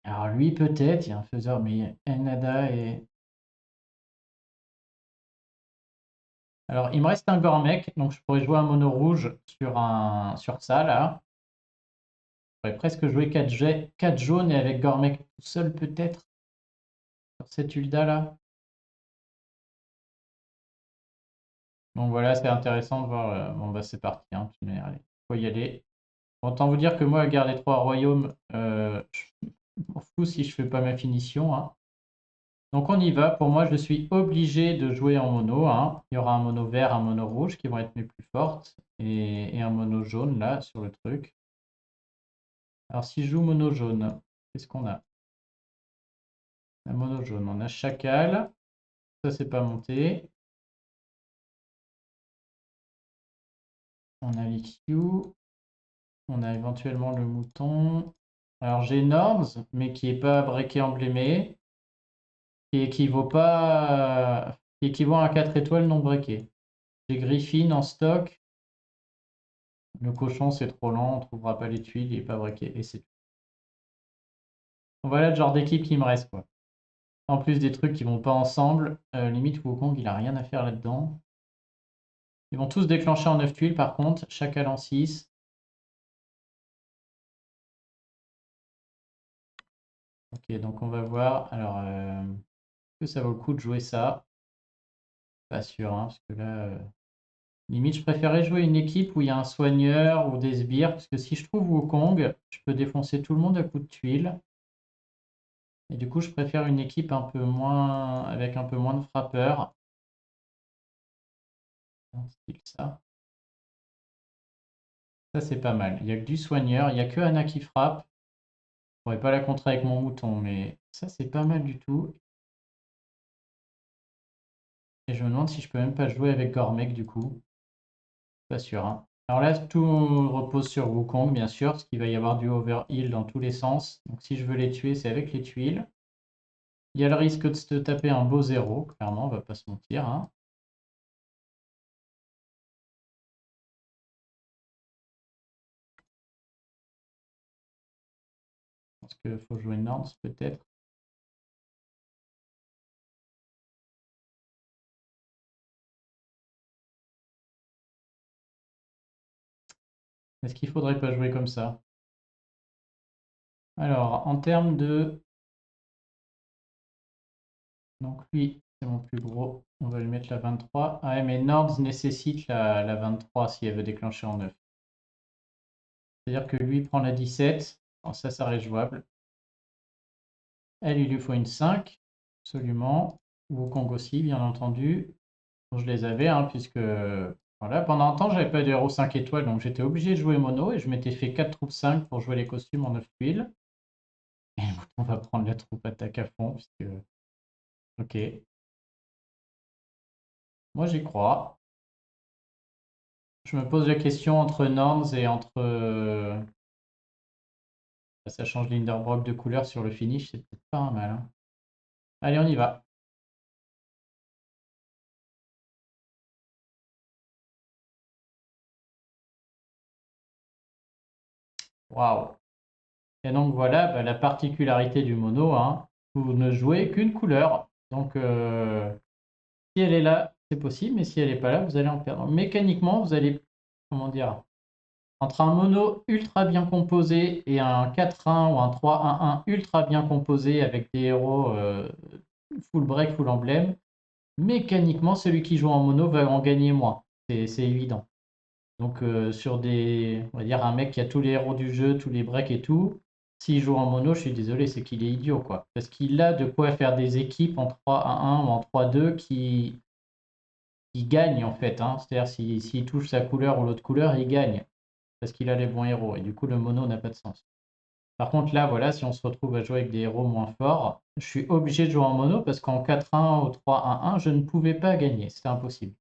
Alors lui, peut-être, il y a un faiseur, mais il y a Enada et... Alors, il me reste un Gormek, donc je pourrais jouer un mono rouge sur ça, là. Je pourrais presque jouer 4 jaunes et avec Gormek tout seul, peut-être, sur cette Hulda, là. Donc voilà, c'est intéressant de voir... bon, bah c'est parti, hein, mais allez, faut y aller. Autant vous dire que moi, à garder 3 royaumes, je m'en fous si je fais pas ma finition, hein. Donc on y va. Pour moi, je suis obligé de jouer en mono, hein. Il y aura un mono vert, un mono rouge qui vont être mes plus fortes et un mono jaune là sur le truc. Alors si je joue mono jaune, qu'est-ce qu'on a? Un mono jaune, on a Chacal. Ça, c'est pas monté. On a l'IQ. On a éventuellement le mouton. Alors j'ai Norns, mais qui est pas breaké emblémé, qui équivaut pas, qui équivaut à un 4 étoiles non breaké. J'ai Griffin en stock. Le cochon, c'est trop lent, on trouvera pas les tuiles, il est pas breaké, et c'est tout. Voilà le genre d'équipe qui me reste, quoi. En plus des trucs qui vont pas ensemble, limite Wukong, il a rien à faire là-dedans. Ils vont tous déclencher en 9 tuiles, par contre, chacal en 6. Ok, donc on va voir. Alors, est-ce que ça vaut le coup de jouer ça? Pas sûr, hein, parce que là, limite, je préférais jouer une équipe où il y a un soigneur ou des sbires, parce que si je trouve Wukong, je peux défoncer tout le monde à coups de tuiles. Et du coup, je préfère une équipe un peu moins, avec un peu moins de frappeurs. Style ça. Ça, c'est pas mal. Il n'y a que du soigneur, il n'y a que Anna qui frappe. Je pourrais pas la contrer avec mon mouton, mais ça, c'est pas mal du tout. Et je me demande si je peux même pas jouer avec Gormek du coup. Pas sûr, hein. Alors là, tout repose sur Wukong, bien sûr, parce qu'il va y avoir du overheal dans tous les sens. Donc si je veux les tuer, c'est avec les tuiles. Il y a le risque de se taper un beau zéro, clairement, on va pas se mentir, hein. Je pense qu'il faut jouer Norns peut-être. Est-ce qu'il faudrait pas jouer comme ça? Alors, en termes de... Donc lui, c'est mon plus gros. On va lui mettre la 23. Ah ouais, mais Nords nécessite la 23 si elle veut déclencher en 9. C'est-à-dire que lui prend la 17. Bon, ça reste jouable. Elle, il lui faut une 5. Absolument. Wukong aussi, bien entendu. Bon, je les avais, hein, puisque... Voilà, pendant un temps, j'avais pas de héros 5 étoiles, donc j'étais obligé de jouer mono et je m'étais fait 4 troupes 5 pour jouer les costumes en 9 tuiles. Et on va prendre la troupe attaque à fond, puisque... Ok. Moi, j'y crois. Je me pose la question entre Norns et entre... ça change l'Hinderbrock de couleur sur le finish, c'est peut-être pas un mal, hein. Allez, on y va. Waouh! Et donc voilà bah, la particularité du mono, hein. Vous ne jouez qu'une couleur. Donc si elle est là, c'est possible, mais si elle n'est pas là, vous allez en perdre. Mécaniquement, vous allez, comment dire, entre un mono ultra bien composé et un 4-1 ou un 3-1-1 ultra bien composé avec des héros full break, full emblème, mécaniquement, celui qui joue en mono va en gagner moins. C'est évident. Donc sur des, on va dire un mec qui a tous les héros du jeu, tous les breaks et tout, s'il joue en mono, je suis désolé, c'est qu'il est idiot quoi. Parce qu'il a de quoi faire des équipes en 3-1-1 ou en 3-2 qui gagnent en fait, hein. C'est-à-dire s'il touche sa couleur ou l'autre couleur, il gagne. Parce qu'il a les bons héros. Et du coup, le mono n'a pas de sens. Par contre, là, voilà, si on se retrouve à jouer avec des héros moins forts, je suis obligé de jouer en mono parce qu'en 4-1 ou 3-1-1, je ne pouvais pas gagner. C'était impossible.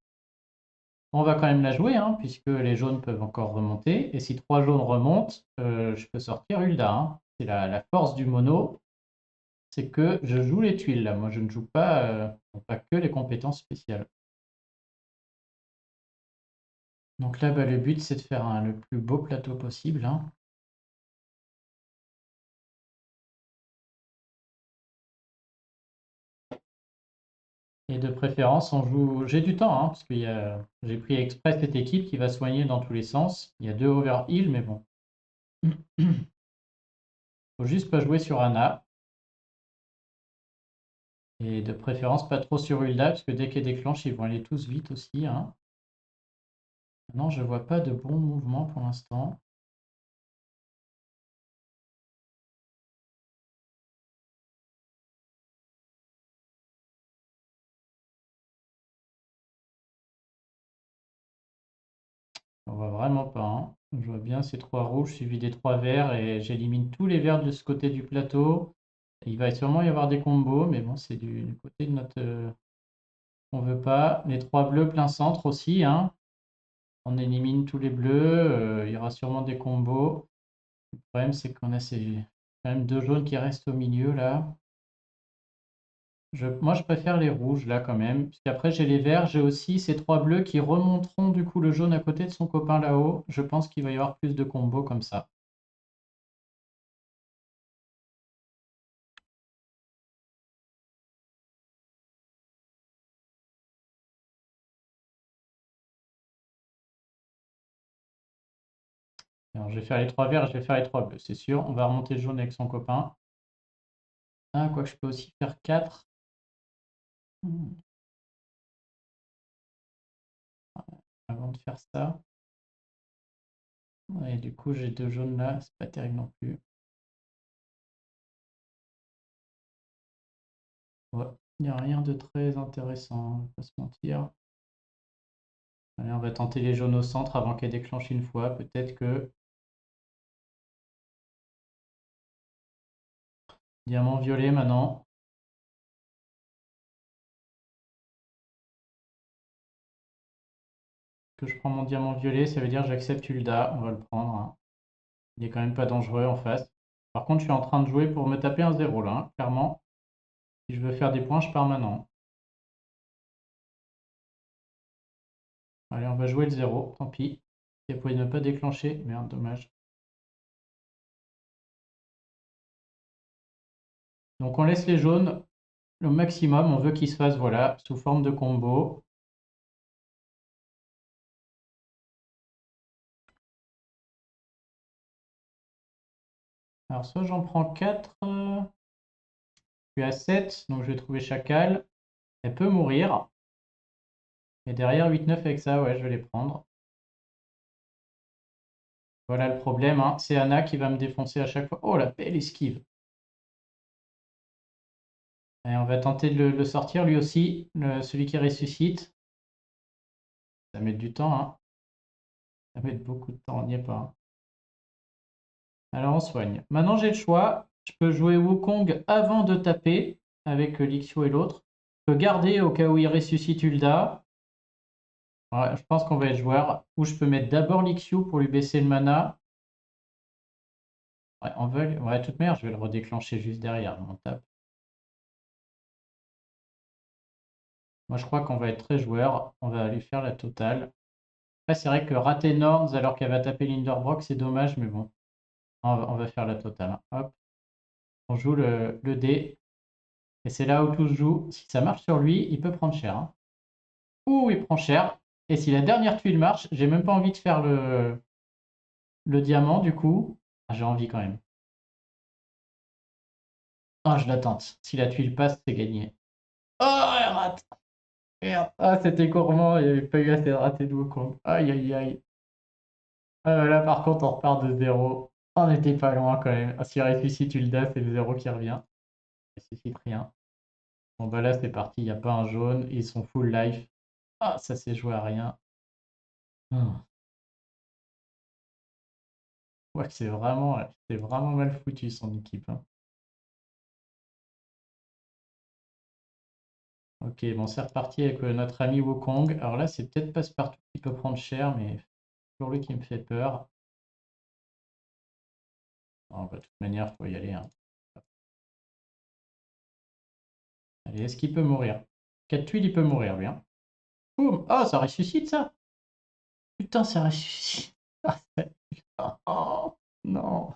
On va quand même la jouer, hein, puisque les jaunes peuvent encore remonter. Et si 3 jaunes remontent, je peux sortir Hulda, hein. C'est la force du mono, c'est que je joue les tuiles là. Moi, je ne joue pas que les compétences spéciales. Donc là, bah, le but, c'est de faire le plus beau plateau possible, hein. Et de préférence, on joue. J'ai du temps, hein, parce que j'ai pris exprès cette équipe qui va soigner dans tous les sens. Il y a 2 overheal, mais bon. Faut juste pas jouer sur Anna. Et de préférence, pas trop sur Hulda, parce que dès qu'elle déclenche, ils vont aller tous vite aussi, hein. Non, je vois pas de bons mouvements pour l'instant. On voit vraiment pas, hein. Je vois bien ces 3 rouges suivis des 3 verts et j'élimine tous les verts de ce côté du plateau. Il va sûrement y avoir des combos, mais bon, c'est du côté de notre. On veut pas. Les 3 bleus plein centre aussi, hein. On élimine tous les bleus, il y aura sûrement des combos. Le problème, c'est qu'on a quand même 2 jaunes qui restent au milieu là. Moi, je préfère les rouges là quand même, puisqu'après j'ai les verts, j'ai aussi ces 3 bleus qui remonteront du coup le jaune à côté de son copain là-haut. Je pense qu'il va y avoir plus de combos comme ça. Alors, je vais faire les 3 verts, je vais faire les 3 bleus, c'est sûr. On va remonter le jaune avec son copain. Ah, quoi que je peux aussi faire 4. Avant de faire ça. Et du coup, j'ai 2 jaunes là, c'est pas terrible non plus. Ouais, il n'y a rien de très intéressant, on va pas se mentir. Allez, on va tenter les jaunes au centre avant qu'elle déclenche une fois. Peut-être que diamant violet maintenant. Que je prends mon diamant violet, ça veut dire que j'accepte Hulda. On va le prendre, hein. Il est quand même pas dangereux en face. Par contre, je suis en train de jouer pour me taper un 0 là, hein, clairement. Si je veux faire des points, je pars maintenant. Allez, on va jouer le 0, tant pis. Elle pouvait ne pas déclencher. Merde, dommage. Donc on laisse les jaunes au maximum. On veut qu'ils se fassent, voilà, sous forme de combo. Alors soit j'en prends 4. Je suis à 7, donc je vais trouver Chacal. Elle peut mourir. Et derrière 8-9 avec ça, ouais, je vais les prendre. Voilà le problème, hein. C'est Anna qui va me défoncer à chaque fois. Oh, la belle esquive. Et on va tenter de le sortir lui aussi, celui qui ressuscite. Ça met du temps, hein. Ça met beaucoup de temps, on n'y est pas, hein. Alors on soigne. Maintenant j'ai le choix. Je peux jouer Wukong avant de taper avec Lixio et l'autre. Je peux garder au cas où il ressuscite Hulda. Ouais, je pense qu'on va être joueur. Ou je peux mettre d'abord Lixio pour lui baisser le mana. Ouais, ouais, de toute manière, je vais le redéclencher juste derrière. On tape. Moi, je crois qu'on va être très joueur. On va aller faire la totale. Après, c'est vrai que rater Norns alors qu'elle va taper Linderbrock, c'est dommage, mais bon. On va faire la totale, hein. Hop, on joue le dé. Et c'est là où tout se joue. Si ça marche sur lui, il peut prendre cher, hein. Ouh, il prend cher. Et si la dernière tuile marche, j'ai même pas envie de faire le diamant du coup. Ah, j'ai envie quand même. Ah, je la tente. Si la tuile passe, c'est gagné. Oh, elle rate. Merde. Ah, c'était gourmand. Il n'y avait pas eu assez de raté de Wukong. Aïe, aïe, aïe. Là, par contre, on repart de zéro. On n'était pas loin quand même. Ah, s'il ressuscite Hulda, c'est le zéro qui revient. Il ressuscite rien. Bon, bah là, c'est parti. Il n'y a pas un jaune. Ils sont full life. Ah, ça s'est joué à rien. Ah. Ouais, c'est vraiment mal foutu son équipe, hein. Ok, bon, c'est reparti avec notre ami Wukong. Alors là, c'est peut-être Passepartout qui peut prendre cher, mais c'est toujours lui qui me fait peur. Bon, bah, de toute manière, il faut y aller, hein. Allez, est-ce qu'il peut mourir? 4 tuiles, il peut mourir, lui, hein. Boum! Oh, ça ressuscite, ça! Putain, ça ressuscite! Oh, non!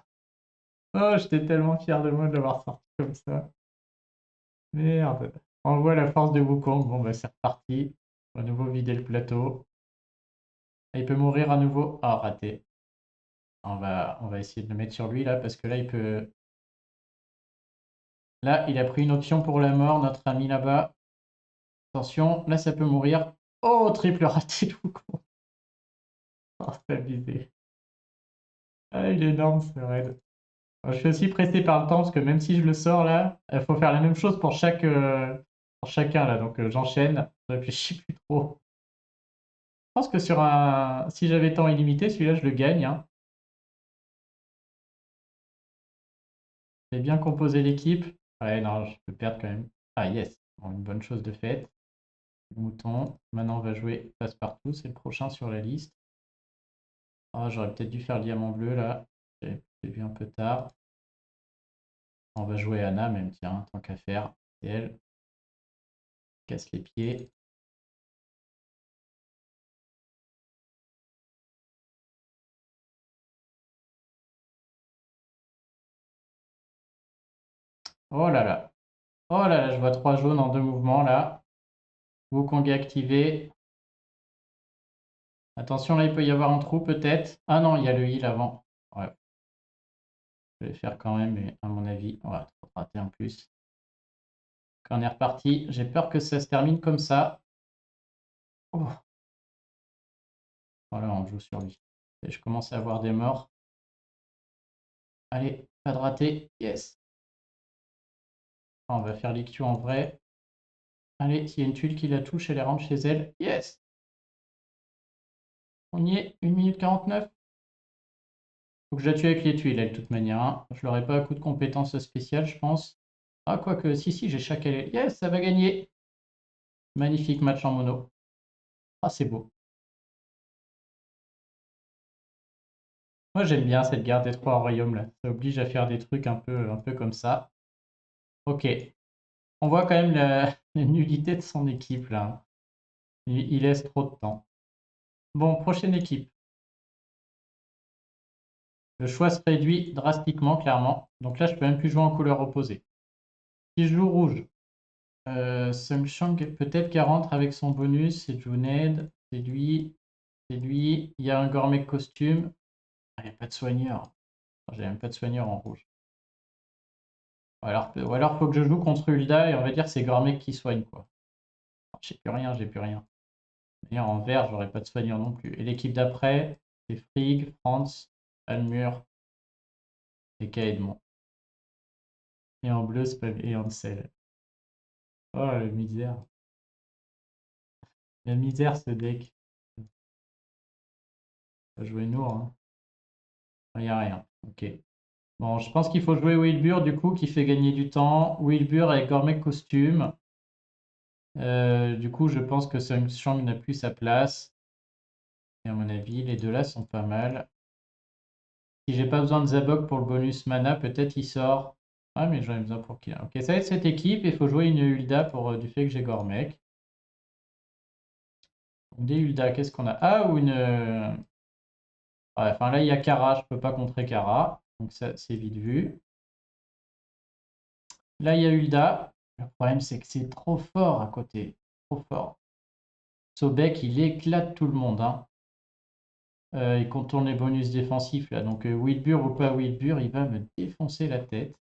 Oh, j'étais tellement fier de moi de l'avoir sorti comme ça. Merde! On voit la force de Wukong. Bon, bah, c'est reparti. On va à nouveau vider le plateau. Ah, il peut mourir à nouveau. Ah, raté. On va essayer de le mettre sur lui là, parce que là, il peut. Là, il a pris une option pour la mort, notre ami là-bas. Attention, là, ça peut mourir. Oh, triple raté de Wukong. Oh, c'est abusé. Ah, il est énorme, ce raid. Je suis aussi pressé par le temps, parce que même si je le sors là, il faut faire la même chose pour chacun là. Donc j'enchaîne, je réfléchis plus trop. Je pense que si j'avais temps illimité, celui-là, je le gagne, hein. J'ai bien composé l'équipe. Ouais, non, je peux perdre quand même. Ah, yes. Bon, une bonne chose de faite. Mouton. Maintenant, on va jouer Passe-Partout. C'est le prochain sur la liste. Ah, j'aurais peut-être dû faire le diamant bleu là. J'ai vu un peu tard. On va jouer Anna même, tiens, tant qu'à faire. C'est elle. Casse les pieds. Oh là là. Oh là là, je vois 3 jaunes en 2 mouvements là. Wukong est activé. Attention, là, il peut y avoir un trou peut-être. Ah non, il y a le heal avant. Ouais, je vais le faire quand même, mais à mon avis, on va rater en plus. Quand on est reparti, j'ai peur que ça se termine comme ça. Oh. Voilà, on joue sur lui. Et je commence à avoir des morts. Allez, pas de raté. Yes. On va faire l'IQ en vrai. Allez, s'il y a une tuile qui la touche, elle rentre chez elle. Yes. On y est, 1 minute 49. Faut que je la tue avec les tuiles, elle, de toute manière, hein. Je l'aurai pas à coup de compétences spéciales, je pense. Ah, quoique, si, j'ai chaque elle. Yes, ça va gagner. Magnifique match en mono. Ah, c'est beau. Moi, j'aime bien cette guerre des 3 royaumes là. Ça oblige à faire des trucs un peu comme ça. Ok. On voit quand même la nullité de son équipe là. Il laisse trop de temps. Bon, prochaine équipe. Le choix se réduit drastiquement, clairement. Donc là, je peux même plus jouer en couleur opposée. Si je joue rouge, Sung Chang peut-être qu'elle rentre avec son bonus. C'est Junaid. C'est lui. C'est lui. Il y a un gourmet costume. Ah, il n'y a pas de soigneur. J'ai même pas de soigneur en rouge. Ou alors faut que je joue contre Hulda et on va dire c'est Gourmet qui soigne quoi. J'ai plus rien, j'ai plus rien. D'ailleurs en vert, j'aurais pas de soigneur non plus. Et l'équipe d'après, c'est Frigg, Franz, Almur et Kaedmon. Et en bleu, c'est pas et Ansel. Oh la misère. La misère ce deck. Ça jouer nous, hein. Il n'y a rien. Ok. Bon, je pense qu'il faut jouer Wilbur du coup qui fait gagner du temps. Wilbur avec Gourmet costume. Du coup, je pense que Sung Chang n'a plus sa place. Et à mon avis, les deux là sont pas mal. Si j'ai pas besoin de Zabok pour le bonus mana, peut-être il sort. Ah, mais j'en ai besoin pour qui là? Ok, ça va être cette équipe. Il faut jouer une Hulda pour du fait que j'ai Gormek. Des Hulda, qu'est-ce qu'on a? Ah, ou une. Ouais, enfin là, il y a Kara. Je peux pas contrer Kara. Donc ça, c'est vite vu. Là, il y a Hulda. Le problème, c'est que c'est trop fort à côté. Trop fort. Sobek, il éclate tout le monde, hein. Il contourne les bonus défensifs là. Donc Wilbur ou pas Wilbur, il va me défoncer la tête.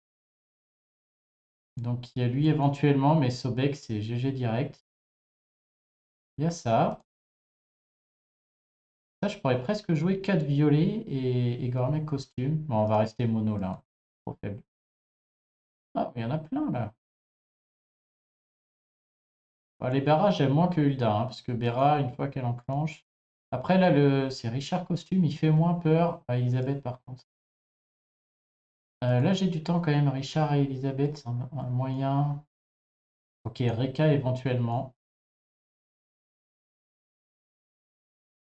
Donc il y a lui éventuellement, mais Sobek, c'est GG direct. Il y a ça. Ça, je pourrais presque jouer 4 violets et Gourmet costume. Bon, on va rester mono là. Trop faible. Ah, il y en a plein là. Bah, les Bera, j'aime moins que Hulda, hein, parce que Bera, une fois qu'elle enclenche. Après, là, c'est Richard Costume, il fait moins peur à Elisabeth par contre. Là, j'ai du temps quand même. Richard et Elisabeth, c'est un moyen. Ok, Reka éventuellement.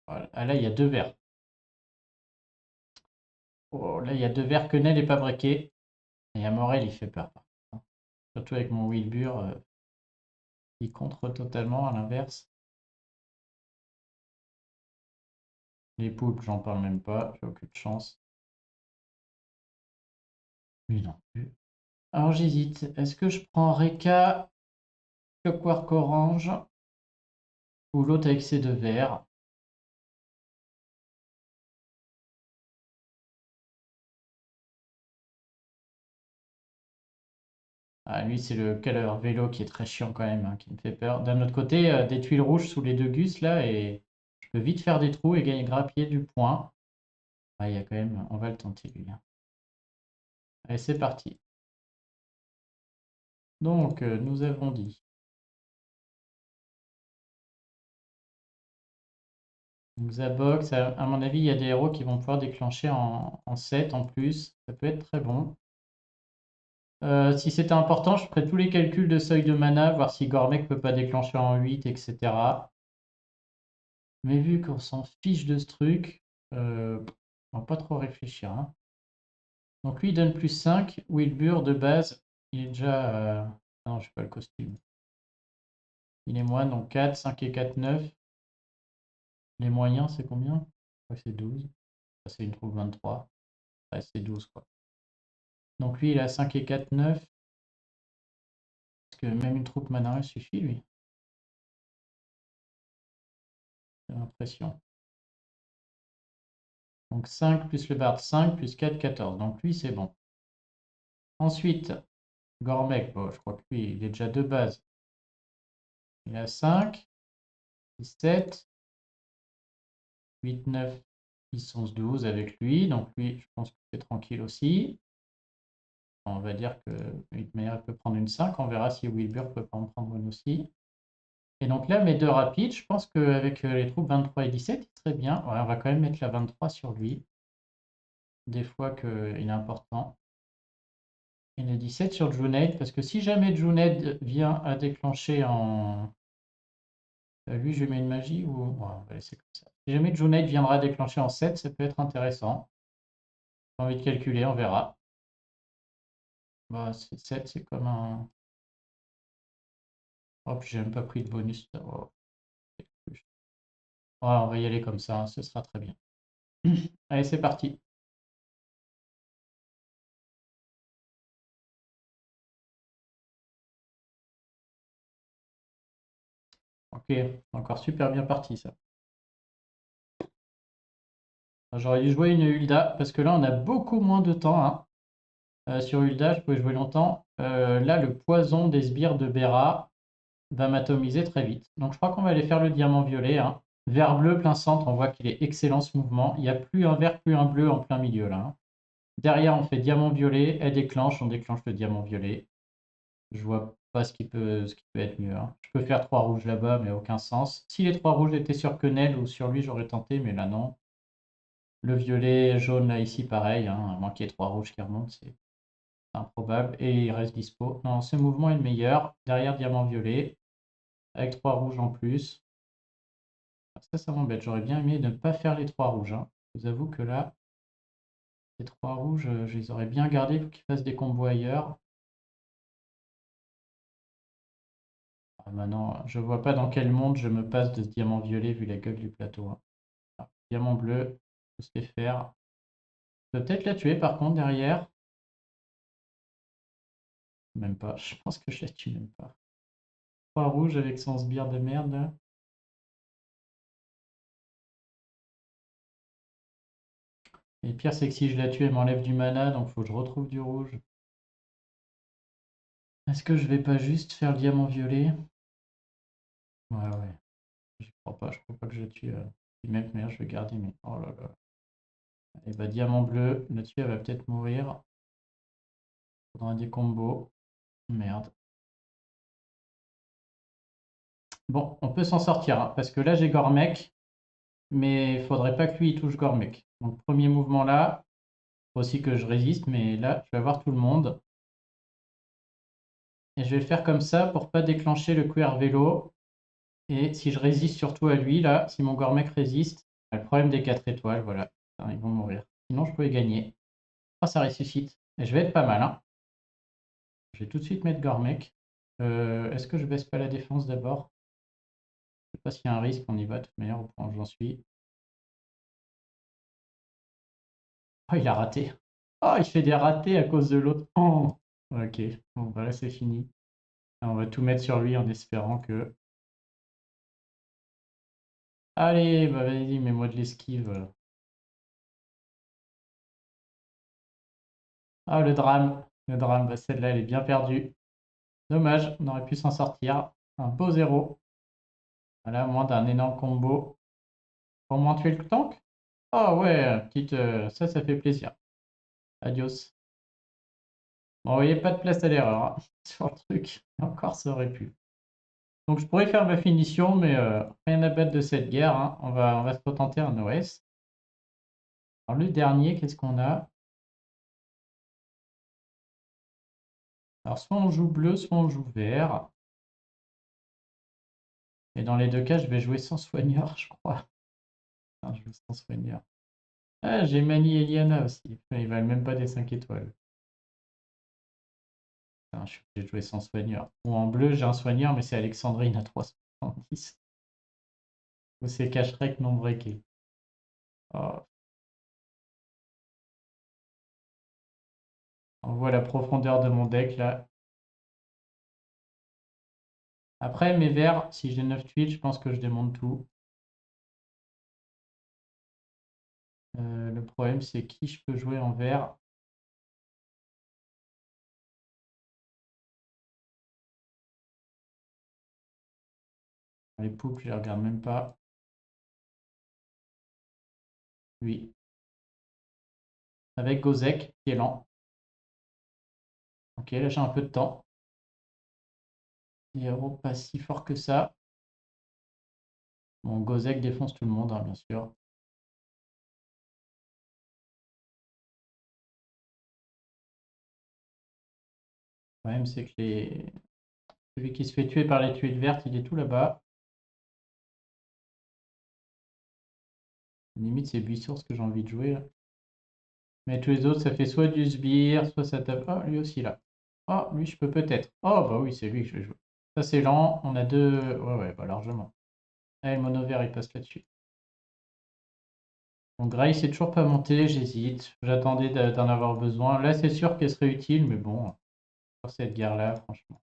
Voilà. Ah, là, il y a 2 verres. Oh, là, il y a 2 verres. Quenelle n'est pas breaké. Et Amorel, il fait peur, par contre, hein. Surtout avec mon Wilbur, il contre totalement à l'inverse. Les poulpes, j'en parle même pas. J'ai aucune chance. Lui non plus. Alors, j'hésite. Est-ce que je prends Reka, Clockwork Orange ou l'autre avec ses 2 verres? Ah, lui, c'est le caleur vélo qui est très chiant quand même, hein, qui me fait peur. D'un autre côté, des tuiles rouges sous les 2 gus là, et je peux vite faire des trous et gagner grappiller du point. Ah, il y a quand même, on va le tenter lui, hein. Allez, c'est parti. Donc, nous avons dit Xabox, à mon avis, il y a des héros qui vont pouvoir déclencher en 7 en plus. Ça peut être très bon. Si c'était important, je ferais tous les calculs de seuil de mana, voir si Gormek peut pas déclencher en 8, etc. Mais vu qu'on s'en fiche de ce truc, on va pas trop réfléchir, hein. Donc lui, il donne plus 5. Wilbur, de base, il est déjà... non, je pas le costume. Il est moins, donc 4, 5 et 4, 9. Les moyens, c'est combien? Ouais, c'est 12. Ça, c'est une troupe 23. Ouais, c'est 12, quoi. Donc lui, il a 5 et 4, 9. Parce que même une troupe mana suffit, lui. J'ai l'impression. Donc 5 plus le bard, 5 plus 4, 14. Donc lui, c'est bon. Ensuite, Gormek, bon, je crois que lui, il est déjà de base. Il a 5, 7, 8, 9, 10, 11, 12 avec lui. Donc lui, je pense que c'est tranquille aussi. On va dire que Hitmeier peut prendre une 5. On verra si Wilbur peut pas en prendre une aussi. Et donc là, mes 2 rapides, je pense qu'avec les troupes 23 et 17, il serait bien. Ouais, on va quand même mettre la 23 sur lui. Des fois qu'il est important. Et le 17 sur Junaid, parce que si jamais Junaid vient à déclencher en... lui, je lui mets une magie ou... Ouais, on va laisser comme ça. Si jamais Junaid viendra déclencher en 7, ça peut être intéressant. J'ai envie de calculer, on verra. Bah, 7, c'est comme un... Oh, puis j'ai même pas pris de bonus. Oh. Ouais, on va y aller comme ça, hein, ce sera très bien. Allez, c'est parti. Ok, encore super bien parti ça. J'aurais dû jouer une Hulda, parce que là on a beaucoup moins de temps, hein. Sur Hulda, je pouvais jouer longtemps. Là, le poison des sbires de Bera va m'atomiser très vite. Donc je crois qu'on va aller faire le diamant violet, hein. Vert bleu, plein centre, on voit qu'il est excellent ce mouvement. Il n'y a plus un vert, plus un bleu en plein milieu là, hein. Derrière, on fait diamant violet, elle déclenche, on déclenche le diamant violet. Je vois pas ce qui peut être mieux, hein. Je peux faire 3 rouges là-bas, mais aucun sens. Si les 3 rouges étaient sur Quenelle ou sur lui, j'aurais tenté, mais là non. Le violet, jaune là ici, pareil, hein, à moins qu'il y ait 3 rouges qui remontent, c'est improbable. Et il reste dispo. Non, ce mouvement est le meilleur. Derrière diamant violet, avec 3 rouges en plus. Ça m'embête. J'aurais bien aimé ne pas faire les 3 rouges, hein. Je vous avoue que là, les 3 rouges, je les aurais bien gardés pour qu'ils fassent des combos ailleurs. Ah, maintenant, je vois pas dans quel monde je me passe de ce diamant violet vu la gueule du plateau, hein. Alors, diamant bleu, je sais faire. Je peux peut-être la tuer par contre derrière. Même pas, je pense que je la tue même pas. 3 rouges avec son sbire de merde là. Et le pire c'est que si je la tue, elle m'enlève du mana, donc faut que je retrouve du rouge. Est-ce que je vais pas juste faire le diamant violet? Ouais, ouais. Je crois pas que je la tue. Même, mais je vais garder mes. Oh là là. Et bah diamant bleu, là-dessus elle va peut-être mourir. Faudra des combos. Merde. Bon, on peut s'en sortir, hein, parce que là j'ai Gormek, mais il faudrait pas que lui il touche Gormek. Donc premier mouvement là, faut aussi que je résiste, mais là je vais avoir tout le monde. Et je vais le faire comme ça pour pas déclencher le QR vélo. Et si je résiste surtout à lui, là, si mon Gormek résiste, le problème des 4 étoiles, voilà, ils vont mourir. Sinon je pouvais gagner. Ah, ça ressuscite. Et je vais être pas mal, hein. Je vais tout de suite mettre Gormek. Est-ce que je baisse pas la défense d'abord? Je sais pas s'il y a un risque, on y va de toute manière au point où j'en suis. Oh, il a raté. Oh, il fait des ratés à cause de l'autre. Oh. Ok, bon, bah là c'est fini. On va tout mettre sur lui en espérant que... Allez, bah vas-y, mets-moi de l'esquive. Ah, le drame. Le drame, bah, celle-là, elle est bien perdue. Dommage, on aurait pu s'en sortir. Un beau zéro. Voilà, moins d'un énorme combo. Pour moins tuer le tank? Oh ouais, petite, ça fait plaisir. Adios. Bon, vous voyez, pas de place à l'erreur hein, sur le truc. Encore, ça aurait pu. Donc, je pourrais faire ma finition, mais rien à battre de cette guerre, hein. On va se contenter en OS. Alors, le dernier, qu'est-ce qu'on a? Alors, soit on joue bleu, soit on joue vert. Et dans les deux cas, je vais jouer sans soigneur, je crois. Enfin, je joue sans soigneur. Ah, j'ai Mani et Liana aussi. Enfin, ils valent même pas des 5 étoiles. Enfin, je suis obligé de jouer sans soigneur. Ou en bleu, j'ai un soigneur, mais c'est Alexandrine à 370. Ou c'est Cacherec non breaké. Oh. On voit la profondeur de mon deck là. Après, mes verts, si j'ai 9 tuiles, je pense que je démonte tout. Le problème, c'est qui je peux jouer en vert. Les poupes, je les regarde même pas. Oui. Avec Gozek, qui est lent. Ok, là j'ai un peu de temps. Les héros pas si fort que ça. Bon, Gozek défonce tout le monde, hein, bien sûr. Le problème, c'est que celui qui se fait tuer par les tuiles vertes, il est tout là-bas. Limite, c'est Buissource que j'ai envie de jouer là. Mais tous les autres, ça fait soit du sbire, soit ça tape. Oh, lui aussi là. Oh, lui, je peux peut-être. Oh, bah oui, c'est lui que je vais jouer. Ça, c'est lent. On a deux. Ouais, ouais, bah largement. Ah, le mono vert, il passe là-dessus. Donc, Grace, c'est toujours pas monté. J'hésite. J'attendais d'en avoir besoin. Là, c'est sûr qu'elle serait utile, mais bon, sur cette guerre-là, franchement.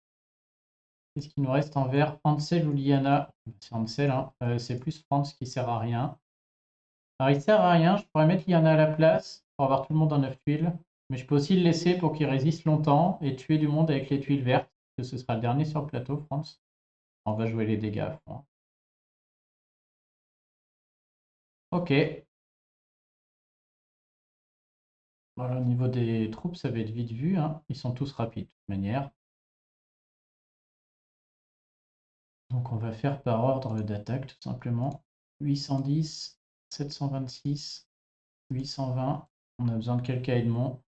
Qu'est-ce qu'il nous reste en vert? Ansel ou Liana? C'est Ansel, hein. C'est plus France qui sert à rien. Alors, il sert à rien. Je pourrais mettre Liana à la place pour avoir tout le monde en 9 tuiles. Mais je peux aussi le laisser pour qu'il résiste longtemps et tuer du monde avec les tuiles vertes. Que ce sera le dernier sur le plateau, France. On va jouer les dégâts à fond. Ok. Voilà, au niveau des troupes, ça va être vite vu, hein. Ils sont tous rapides de toute manière. Donc on va faire par ordre d'attaque tout simplement. 810, 726, 820. On a besoin de quelques Edmond.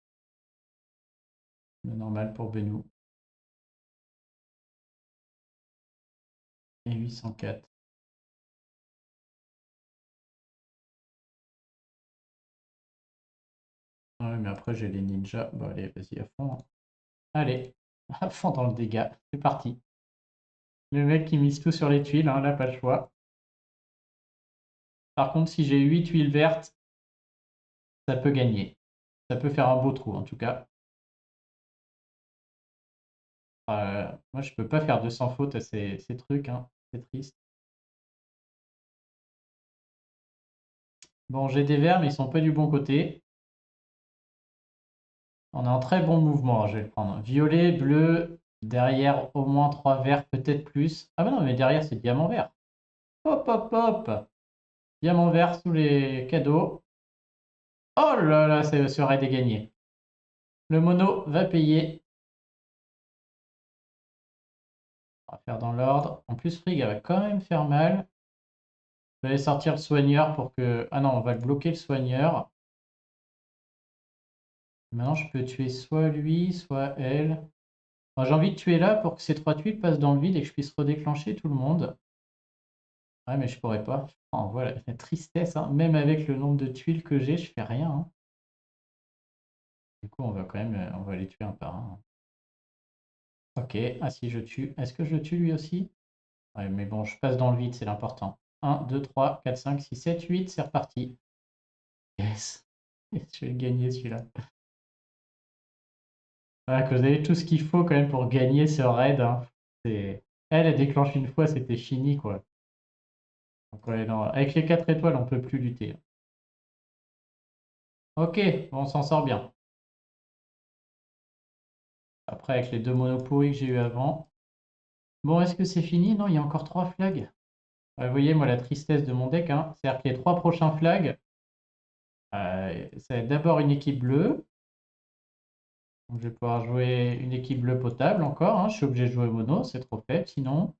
Le normal pour Benou. Et 804. Ah ouais, mais après j'ai les ninjas. Bon allez, vas-y à fond, hein. Allez, à fond dans le dégât. C'est parti. Le mec qui mise tout sur les tuiles, hein, là pas le choix. Par contre, si j'ai 8 tuiles vertes, ça peut gagner. Ça peut faire un beau trou en tout cas. Moi, je peux pas faire 200 fautes à ces trucs, hein. C'est triste. Bon, j'ai des verts, mais ils sont pas du bon côté. On a un très bon mouvement, je vais le prendre. Violet, bleu, derrière au moins 3 verts, peut-être plus. Ah bah non, mais derrière c'est diamant vert. Hop, hop, hop. Diamant vert sous les cadeaux. Oh là là, ça serait dégagné. Le mono va payer. On va faire dans l'ordre. En plus, Frigg, elle va quand même faire mal. Je vais aller sortir le soigneur pour que... Ah non, on va le bloquer le soigneur. Maintenant, je peux tuer soit lui, soit elle. Enfin, j'ai envie de tuer là pour que ces 3 tuiles passent dans le vide et que je puisse redéclencher tout le monde. Ouais, mais je pourrais pas. Oh, voilà, la tristesse, hein. Même avec le nombre de tuiles que j'ai, je fais rien, hein. Du coup, on va quand même, on va les tuer un par un. Ok, ah si je tue. Est-ce que je le tue lui aussi? Ouais, mais bon, je passe dans le vide, c'est l'important. 1, 2, 3, 4, 5, 6, 7, 8, c'est reparti. Yes. Je vais le gagner celui-là. Voilà, que vous avez tout ce qu'il faut quand même pour gagner ce raid, hein. Elle déclenche une fois, c'était fini, quoi. Donc, ouais, non, avec les 4 étoiles, on peut plus lutter. Ok, on s'en sort bien. Après, avec les 2 monos pourris que j'ai eu avant. Bon, est-ce que c'est fini? Non, il y a encore 3 flags. Vous voyez, moi, la tristesse de mon deck, hein. C'est-à-dire que les 3 prochains flags, ça va être d'abord une équipe bleue. Donc, je vais pouvoir jouer une équipe bleue potable encore, hein. Je suis obligé de jouer mono, c'est trop faible. Sinon,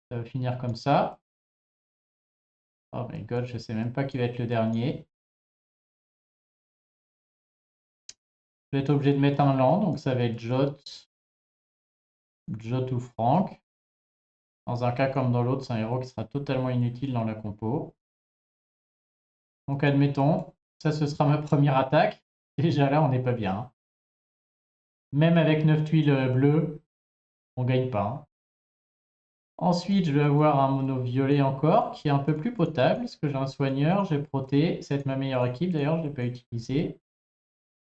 ça va finir comme ça. Oh my god, je sais même pas qui va être le dernier. Je vais être obligé de mettre un land, donc ça va être Jot ou Franck. Dans un cas comme dans l'autre, c'est un héros qui sera totalement inutile dans la compo. Donc admettons, ça ce sera ma première attaque. Déjà là, on n'est pas bien, hein. Même avec 9 tuiles bleues, on gagne pas, hein. Ensuite, je vais avoir un mono violet encore, qui est un peu plus potable, parce que j'ai un soigneur, j'ai proté, ça va être ma meilleure équipe d'ailleurs, je ne l'ai pas utilisé.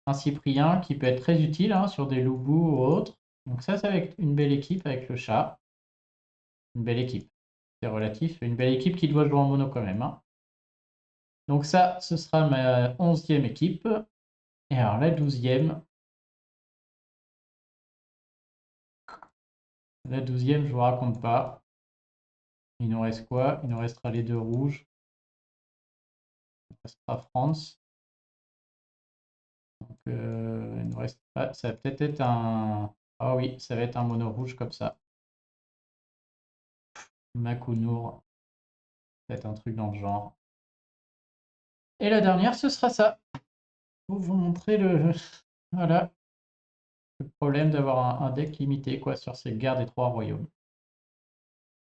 Un Cyprien qui peut être très utile, hein, sur des loups-bous ou autres. Donc ça va être une belle équipe avec le chat. Une belle équipe, c'est relatif. Une belle équipe qui doit jouer en mono quand même, hein. Donc ça, ce sera ma 11e équipe. Et alors la 12e, je vous raconte pas. Il nous reste quoi? Il nous restera les 2 rouges. Il restera France. Donc il nous reste pas. Ça va peut-être être un. Ah oui, ça va être un mono rouge comme ça. Makunour. Peut-être un truc dans le genre. Et la dernière, ce sera ça. Pour vous montrer le. Voilà. Le problème d'avoir un deck limité, quoi, sur ces guerres des 3 royaumes.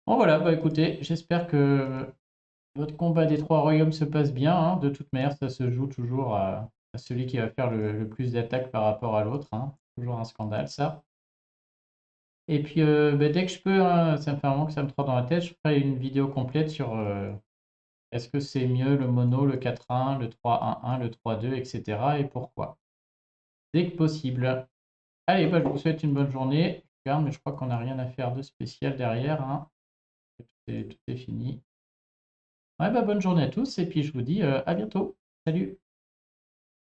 Bon voilà, bah écoutez, j'espère que votre combat des 3 royaumes se passe bien, hein. De toute manière, ça se joue toujours à celui qui va faire le plus d'attaques par rapport à l'autre, hein. Toujours un scandale, ça. Et puis, bah, dès que je peux, hein, ça me fait un moment que ça me trotte dans la tête, je ferai une vidéo complète sur est-ce que c'est mieux le mono, le 4-1, le 3-1-1, le 3-2, etc. et pourquoi. Dès que possible. Allez, bah, je vous souhaite une bonne journée. Je regarde, mais je crois qu'on n'a rien à faire de spécial derrière, hein. Tout est fini. Ouais, bah, bonne journée à tous et puis je vous dis à bientôt. Salut!